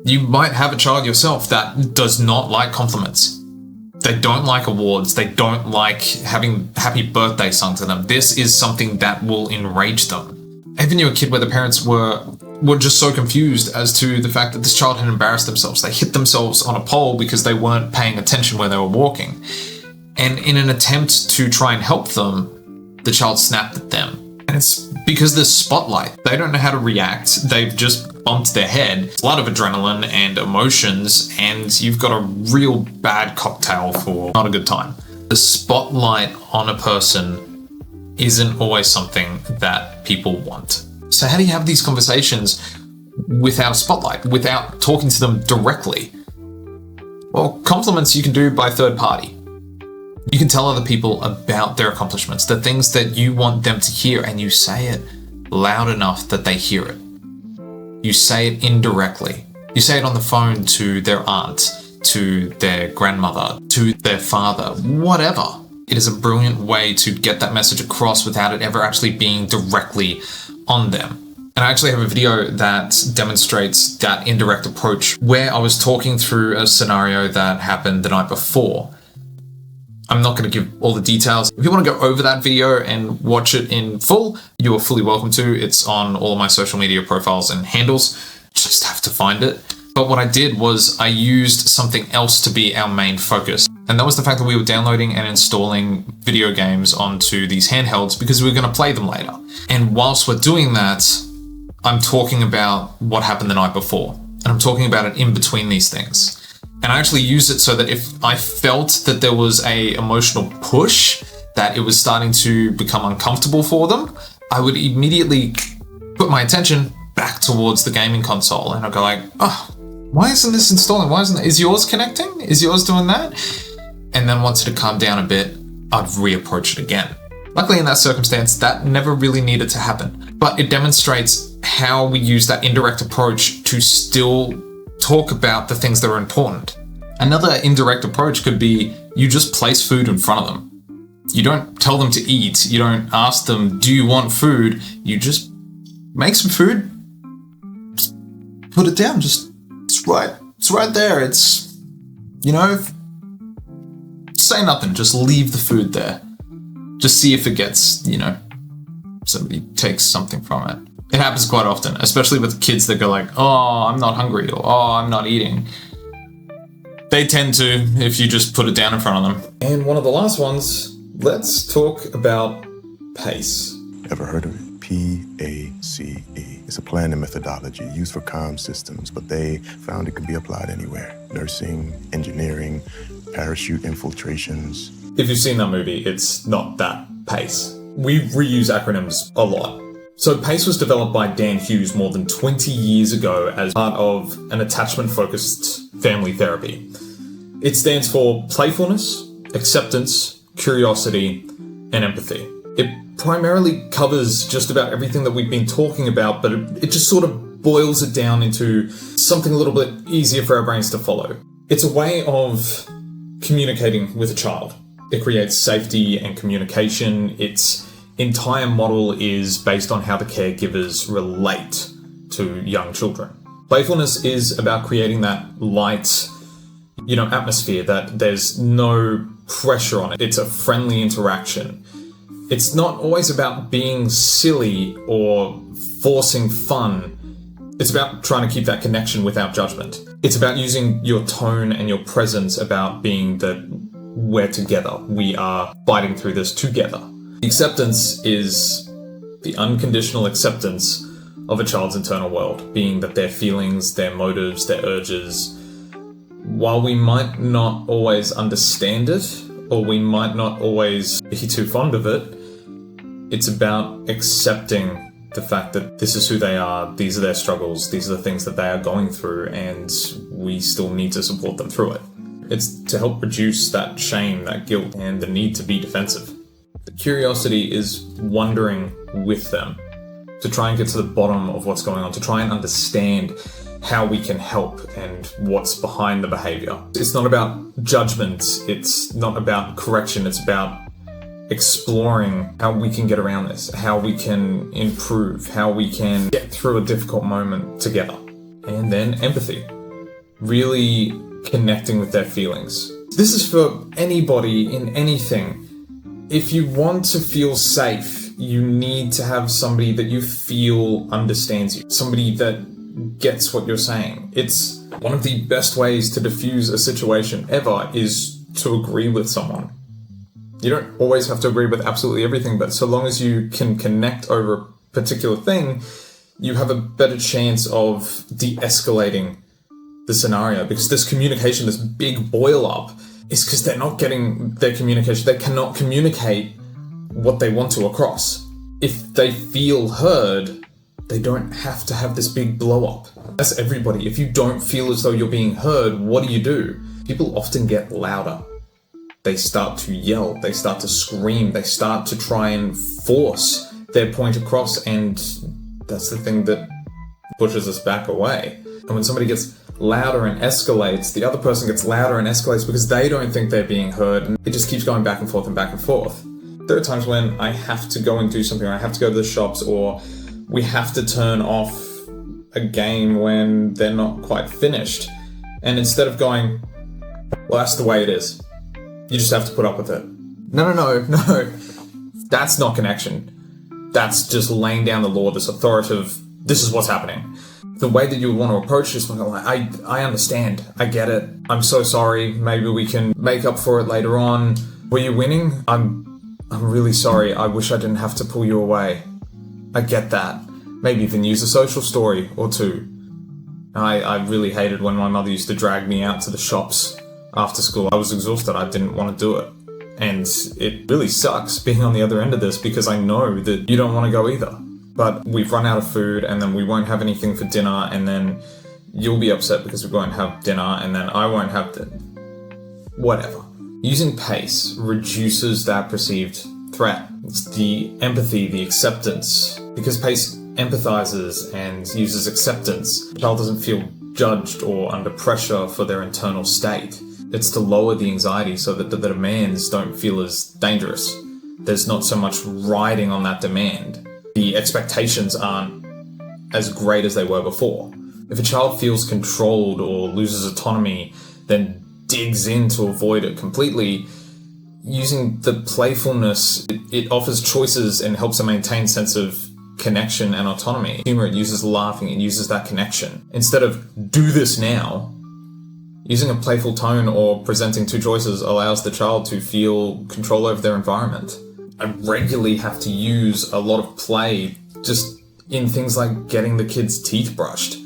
You might have a child yourself that does not like compliments. They don't like awards. They don't like having happy birthday sung to them. This is something that will enrage them. I even knew a kid where the parents were just so confused as to the fact that this child had embarrassed themselves. They hit themselves on a pole because they weren't paying attention where they were walking. And in an attempt to try and help them, the child snapped at them. And it's because there's spotlight. They don't know how to react. They've just bumped their head. It's a lot of adrenaline and emotions, and you've got a real bad cocktail for not a good time. The spotlight on a person isn't always something that people want. So how do you have these conversations without a spotlight, without talking to them directly? Well, compliments you can do by third party. You can tell other people about their accomplishments, the things that you want them to hear, and you say it loud enough that they hear it. You say it indirectly. You say it on the phone to their aunt, to their grandmother, to their father, whatever. It is a brilliant way to get that message across without it ever actually being directly on them. And I actually have a video that demonstrates that indirect approach where I was talking through a scenario that happened the night before. I'm not going to give all the details. If you want to go over that video and watch it in full, you are fully welcome to. It's on all of my social media profiles and handles. Just have to find it. But what I did was I used something else to be our main focus. And that was the fact that we were downloading and installing video games onto these handhelds because we were going to play them later. And whilst we're doing that, I'm talking about what happened the night before. And I'm talking about it in between these things. And I actually use it so that if I felt that there was a emotional push, that it was starting to become uncomfortable for them, I would immediately put my attention back towards the gaming console. And I'd go like, oh, why isn't this installing? Is yours connecting? Is yours doing that? and then once it had calmed down a bit, I'd reapproach it again. Luckily in that circumstance, that never really needed to happen, but it demonstrates how we use that indirect approach to still talk about the things that are important. Another indirect approach could be you just place food in front of them. You don't tell them to eat, you don't ask them, do you want food? You just make some food, just put it down, it's right there. It's, say nothing, just leave the food there. Just see if it gets, somebody takes something from it. It happens quite often, especially with kids that go like, oh, I'm not hungry, or oh, I'm not eating. They tend to if you just put it down in front of them. And one of the last ones, let's talk about PACE. Ever heard of it? PACE. It's a plan and methodology used for comm systems, but they found it could be applied anywhere. Nursing, engineering, parachute infiltrations. If you've seen that movie, it's not that PACE. We reuse acronyms a lot. So PACE was developed by Dan Hughes more than 20 years ago as part of an attachment-focused family therapy. It stands for playfulness, acceptance, curiosity, and empathy. It primarily covers just about everything that we've been talking about, but it just sort of boils it down into something a little bit easier for our brains to follow. It's a way of communicating with a child. It creates safety and communication. Its entire model is based on how the caregivers relate to young children. Playfulness is about creating that light, atmosphere, that there's no pressure on it. It's a friendly interaction. It's not always about being silly or forcing fun. It's about trying to keep that connection without judgment. It's about using your tone and your presence, about being that we're together. We are fighting through this together. Acceptance is the unconditional acceptance of a child's internal world, being that their feelings, their motives, their urges, while we might not always understand it, or we might not always be too fond of it, it's about accepting the fact that this is who they are, these are their struggles, these are the things that they are going through, and we still need to support them through it. It's to help reduce that shame, that guilt, and the need to be defensive. The curiosity is wondering with them, to try and get to the bottom of what's going on, to try and understand how we can help and what's behind the behaviour. It's not about judgment, it's not about correction, it's about exploring how we can get around this, how we can improve, how we can get through a difficult moment together. And then empathy. Really connecting with their feelings. This is for anybody in anything. If you want to feel safe, you need to have somebody that you feel understands you. Somebody that gets what you're saying. It's one of the best ways to diffuse a situation ever is to agree with someone. You don't always have to agree with absolutely everything, but so long as you can connect over a particular thing, you have a better chance of de-escalating the scenario, because this communication, this big boil up, is because they're not getting their communication. They cannot communicate what they want to across. If they feel heard, they don't have to have this big blow up. That's everybody. If you don't feel as though you're being heard, what do? People often get louder. They start to yell, they start to scream, they start to try and force their point across, and that's the thing that pushes us back away. And when somebody gets louder and escalates, the other person gets louder and escalates because they don't think they're being heard, and it just keeps going back and forth and back and forth. There are times when I have to go and do something, or I have to go to the shops, or we have to turn off a game when they're not quite finished. And instead of going, well, that's the way it is, you just have to put up with it. No. That's not connection. That's just laying down the law, this authoritative, this is what's happening. The way that you would want to approach this, I understand, I get it, I'm so sorry, maybe we can make up for it later on. Were you winning? I'm really sorry, I wish I didn't have to pull you away. I get that. Maybe even use a social story or two. I really hated when my mother used to drag me out to the shops after school. I was exhausted, I didn't want to do it. And it really sucks being on the other end of this, because I know that you don't want to go either. But we've run out of food, and then we won't have anything for dinner, and then you'll be upset because we won't have dinner, and then I won't have whatever. Using pace reduces that perceived threat. It's the empathy, the acceptance. Because pace empathizes and uses acceptance, the child doesn't feel judged or under pressure for their internal state. It's to lower the anxiety so that the demands don't feel as dangerous. There's not so much riding on that demand. The expectations aren't as great as they were before. If a child feels controlled or loses autonomy, then digs in to avoid it completely, using the playfulness, it offers choices and helps them maintain sense of connection and autonomy. Humor, it uses laughing, it uses that connection. Instead of do this now, using a playful tone or presenting two choices allows the child to feel control over their environment. I regularly have to use a lot of play just in things like getting the kids' teeth brushed.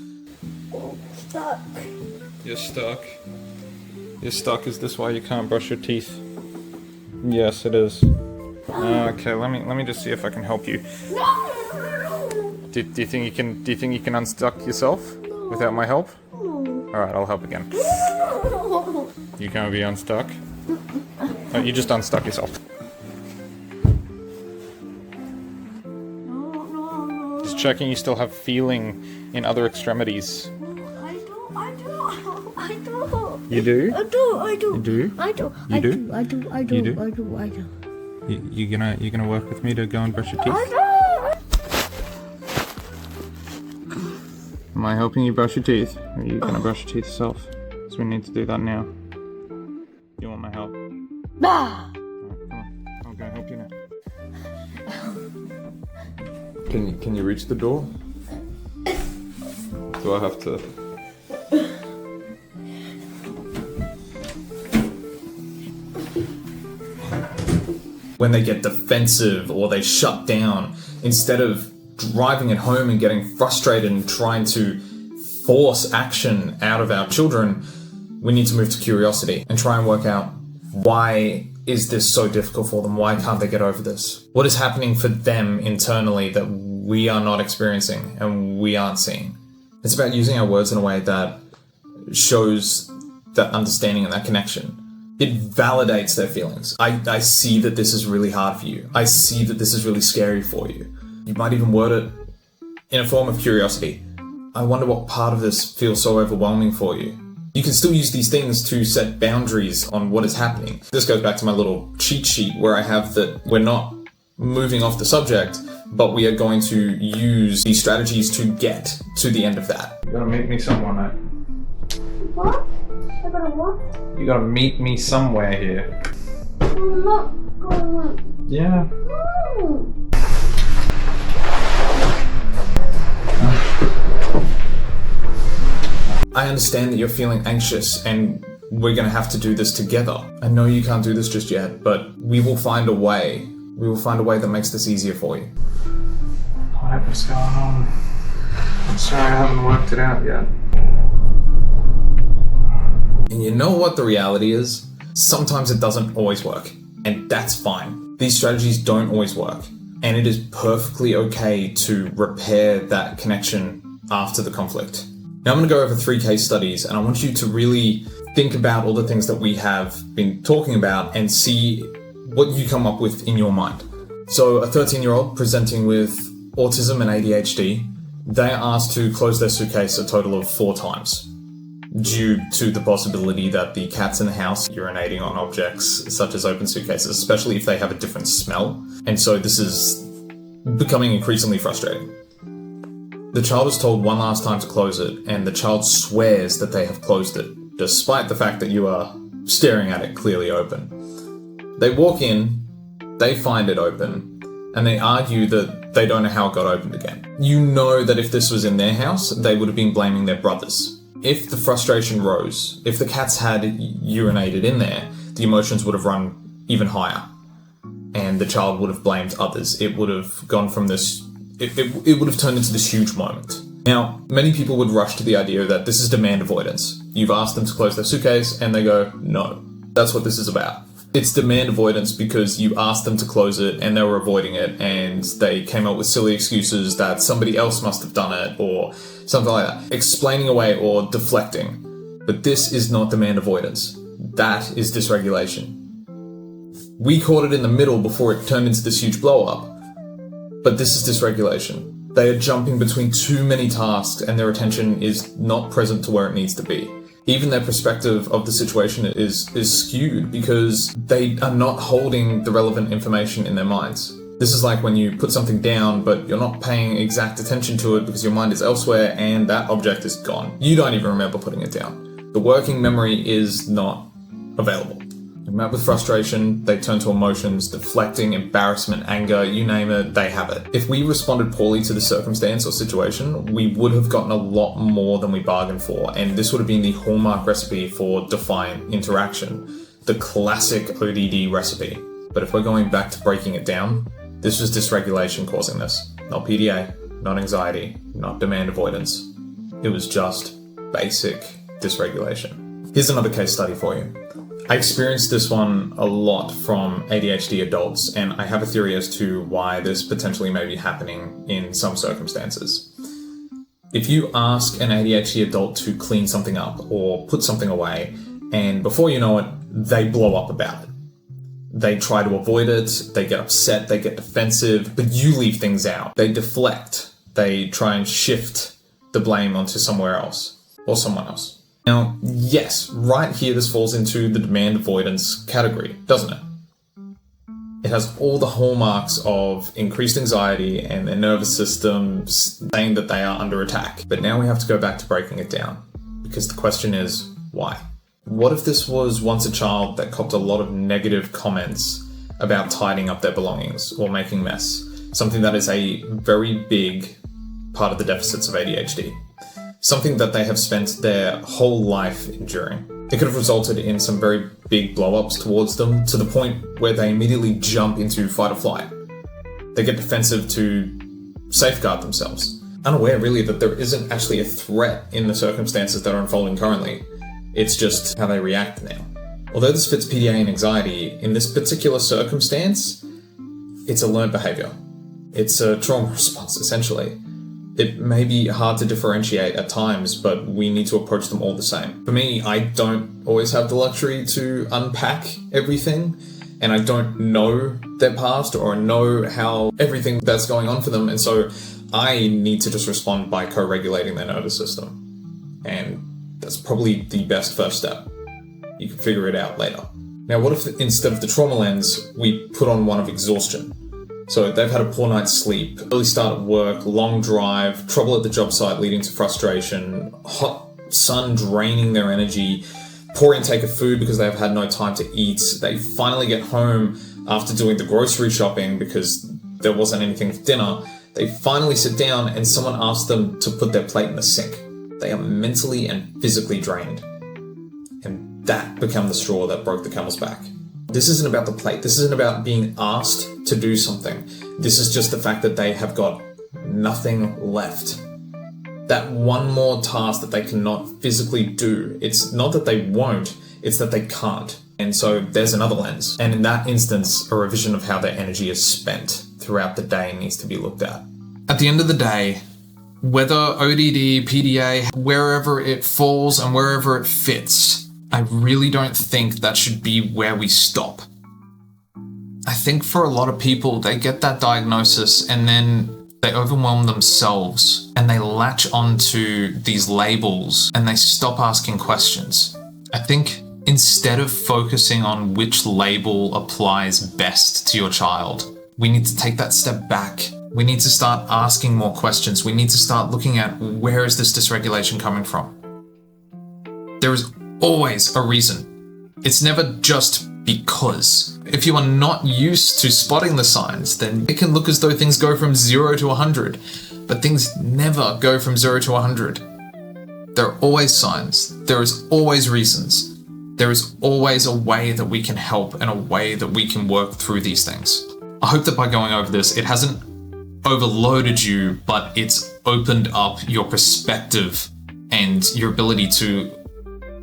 Stuck. You're stuck. You're stuck. Is this why you can't brush your teeth? Yes, it is. Okay, let me just see if I can help you. Do you think you can unstuck yourself without my help? All right, I'll help again. You can't be unstuck. Oh, you just unstuck yourself. Just checking you still have feeling in other extremities. I do. You do? I do. You do? I do. You do? I do. You do? I do. You gonna work with me to go and brush your teeth? Am I helping you brush your teeth? Or are you gonna brush your teeth yourself? So we need to do that now. You want my help? Ah. Alright, come on. I'm gonna help you now. Can you reach the door? Do I have to? When they get defensive or they shut down, instead of driving it home and getting frustrated and trying to force action out of our children, we need to move to curiosity and try and work out, why is this so difficult for them? Why can't they get over this? What is happening for them internally that we are not experiencing and we aren't seeing? It's about using our words in a way that shows that understanding and that connection. It validates their feelings. I see that this is really hard for you. I see that this is really scary for you. You might even word it in a form of curiosity. I wonder what part of this feels so overwhelming for you. You can still use these things to set boundaries on what is happening. This goes back to my little cheat sheet where I have that we're not moving off the subject, but we are going to use these strategies to get to the end of that. You gotta meet me somewhere, mate. What? I gotta what? You gotta meet me somewhere here. I'm not going. Yeah. No. I understand that you're feeling anxious and we're going to have to do this together. I know you can't do this just yet, but we will find a way. We will find a way that makes this easier for you. Whatever's going on. I'm sorry I haven't worked it out yet. And you know what the reality is? Sometimes it doesn't always work, and that's fine. These strategies don't always work, and it is perfectly okay to repair that connection after the conflict. Now I'm going to go over 3 case studies, and I want you to really think about all the things that we have been talking about and see what you come up with in your mind. So a 13-year-old presenting with autism and ADHD, they are asked to close their suitcase a total of 4 times due to the possibility that the cats in the house urinating on objects such as open suitcases, especially if they have a different smell. And so this is becoming increasingly frustrating. The child is told one last time to close it, and the child swears that they have closed it, despite the fact that you are staring at it clearly open. They walk in, they find it open, and they argue that they don't know how it got opened again. You know that if this was in their house, they would have been blaming their brothers. If the frustration rose, if the cats had urinated in there, the emotions would have run even higher, and the child would have blamed others. It would have gone from this, it would have turned into this huge moment. Now, many people would rush to the idea that this is demand avoidance. You've asked them to close their suitcase, and they go, no. That's what this is about. It's demand avoidance because you asked them to close it and they were avoiding it, and they came up with silly excuses that somebody else must have done it or something like that. Explaining away or deflecting. But this is not demand avoidance. That is dysregulation. We caught it in the middle before it turned into this huge blow up. But this is dysregulation. They are jumping between too many tasks and their attention is not present to where it needs to be. Even their perspective of the situation is skewed because they are not holding the relevant information in their minds. This is like when you put something down, but you're not paying exact attention to it because your mind is elsewhere and that object is gone. You don't even remember putting it down. The working memory is not available. Met with frustration, they turn to emotions, deflecting, embarrassment, anger, you name it, they have it. If we responded poorly to the circumstance or situation, we would have gotten a lot more than we bargained for, and this would have been the hallmark recipe for defiant interaction, the classic ODD recipe. But if we're going back to breaking it down, this was dysregulation causing this. Not PDA, not anxiety, not demand avoidance. It was just basic dysregulation. Here's another case study for you. I experienced this one a lot from ADHD adults, and I have a theory as to why this potentially may be happening in some circumstances. If you ask an ADHD adult to clean something up or put something away, and before you know it, they blow up about it. They try to avoid it, they get upset, they get defensive, but you leave things out. They deflect, they try and shift the blame onto somewhere else or someone else. Now, yes, right here this falls into the demand avoidance category, doesn't it? It has all the hallmarks of increased anxiety and their nervous system saying that they are under attack. But now we have to go back to breaking it down, because the question is, why? What if this was once a child that copped a lot of negative comments about tidying up their belongings or making mess, something that is a very big part of the deficits of ADHD? Something that they have spent their whole life enduring. It could have resulted in some very big blow-ups towards them to the point where they immediately jump into fight or flight. They get defensive to safeguard themselves, unaware really that there isn't actually a threat in the circumstances that are unfolding currently. It's just how they react now. Although this fits PDA and anxiety, in this particular circumstance, it's a learned behaviour. It's a trauma response, essentially. It may be hard to differentiate at times, but we need to approach them all the same. For me, I don't always have the luxury to unpack everything, and I don't know their past or know how everything that's going on for them, and so I need to just respond by co-regulating their nervous system. And that's probably the best first step. You can figure it out later. Now, what if instead of the trauma lens, we put on one of exhaustion? So they've had a poor night's sleep, early start at work, long drive, trouble at the job site leading to frustration, hot sun draining their energy, poor intake of food because they've had no time to eat. They finally get home after doing the grocery shopping because there wasn't anything for dinner. They finally sit down and someone asks them to put their plate in the sink. They are mentally and physically drained. And that became the straw that broke the camel's back. This isn't about the plate. This isn't about being asked to do something. This is just the fact that they have got nothing left. That one more task that they cannot physically do. It's not that they won't, it's that they can't. And so there's another lens. And in that instance, a revision of how their energy is spent throughout the day needs to be looked at. At the end of the day, whether ODD, PDA, wherever it falls and wherever it fits, I really don't think that should be where we stop. I think for a lot of people, they get that diagnosis and then they overwhelm themselves and they latch onto these labels and they stop asking questions. I think instead of focusing on which label applies best to your child, we need to take that step back. We need to start asking more questions. We need to start looking at where is this dysregulation coming from? There is always a reason. It's never just because. If you are not used to spotting the signs, then it can look as though things go from 0 to 100, but things never go from 0 to 100. There are always signs. There is always reasons. There is always a way that we can help and a way that we can work through these things. I hope that by going over this, it hasn't overloaded you, but it's opened up your perspective and your ability to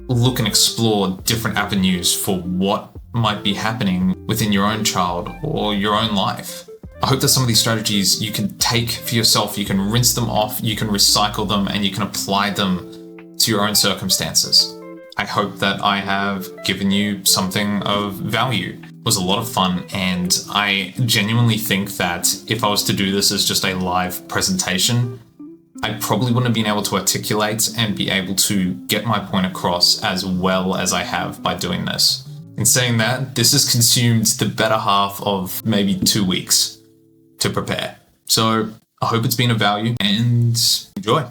look and explore different avenues for what might be happening within your own child or your own life. I hope that some of these strategies you can take for yourself, you can rinse them off, you can recycle them, and you can apply them to your own circumstances. I hope that I have given you something of value. It was a lot of fun, and I genuinely think that if I was to do this as just a live presentation, I probably wouldn't have been able to articulate and be able to get my point across as well as I have by doing this. In saying that, this has consumed the better half of maybe 2 weeks to prepare. So I hope it's been of value and enjoy.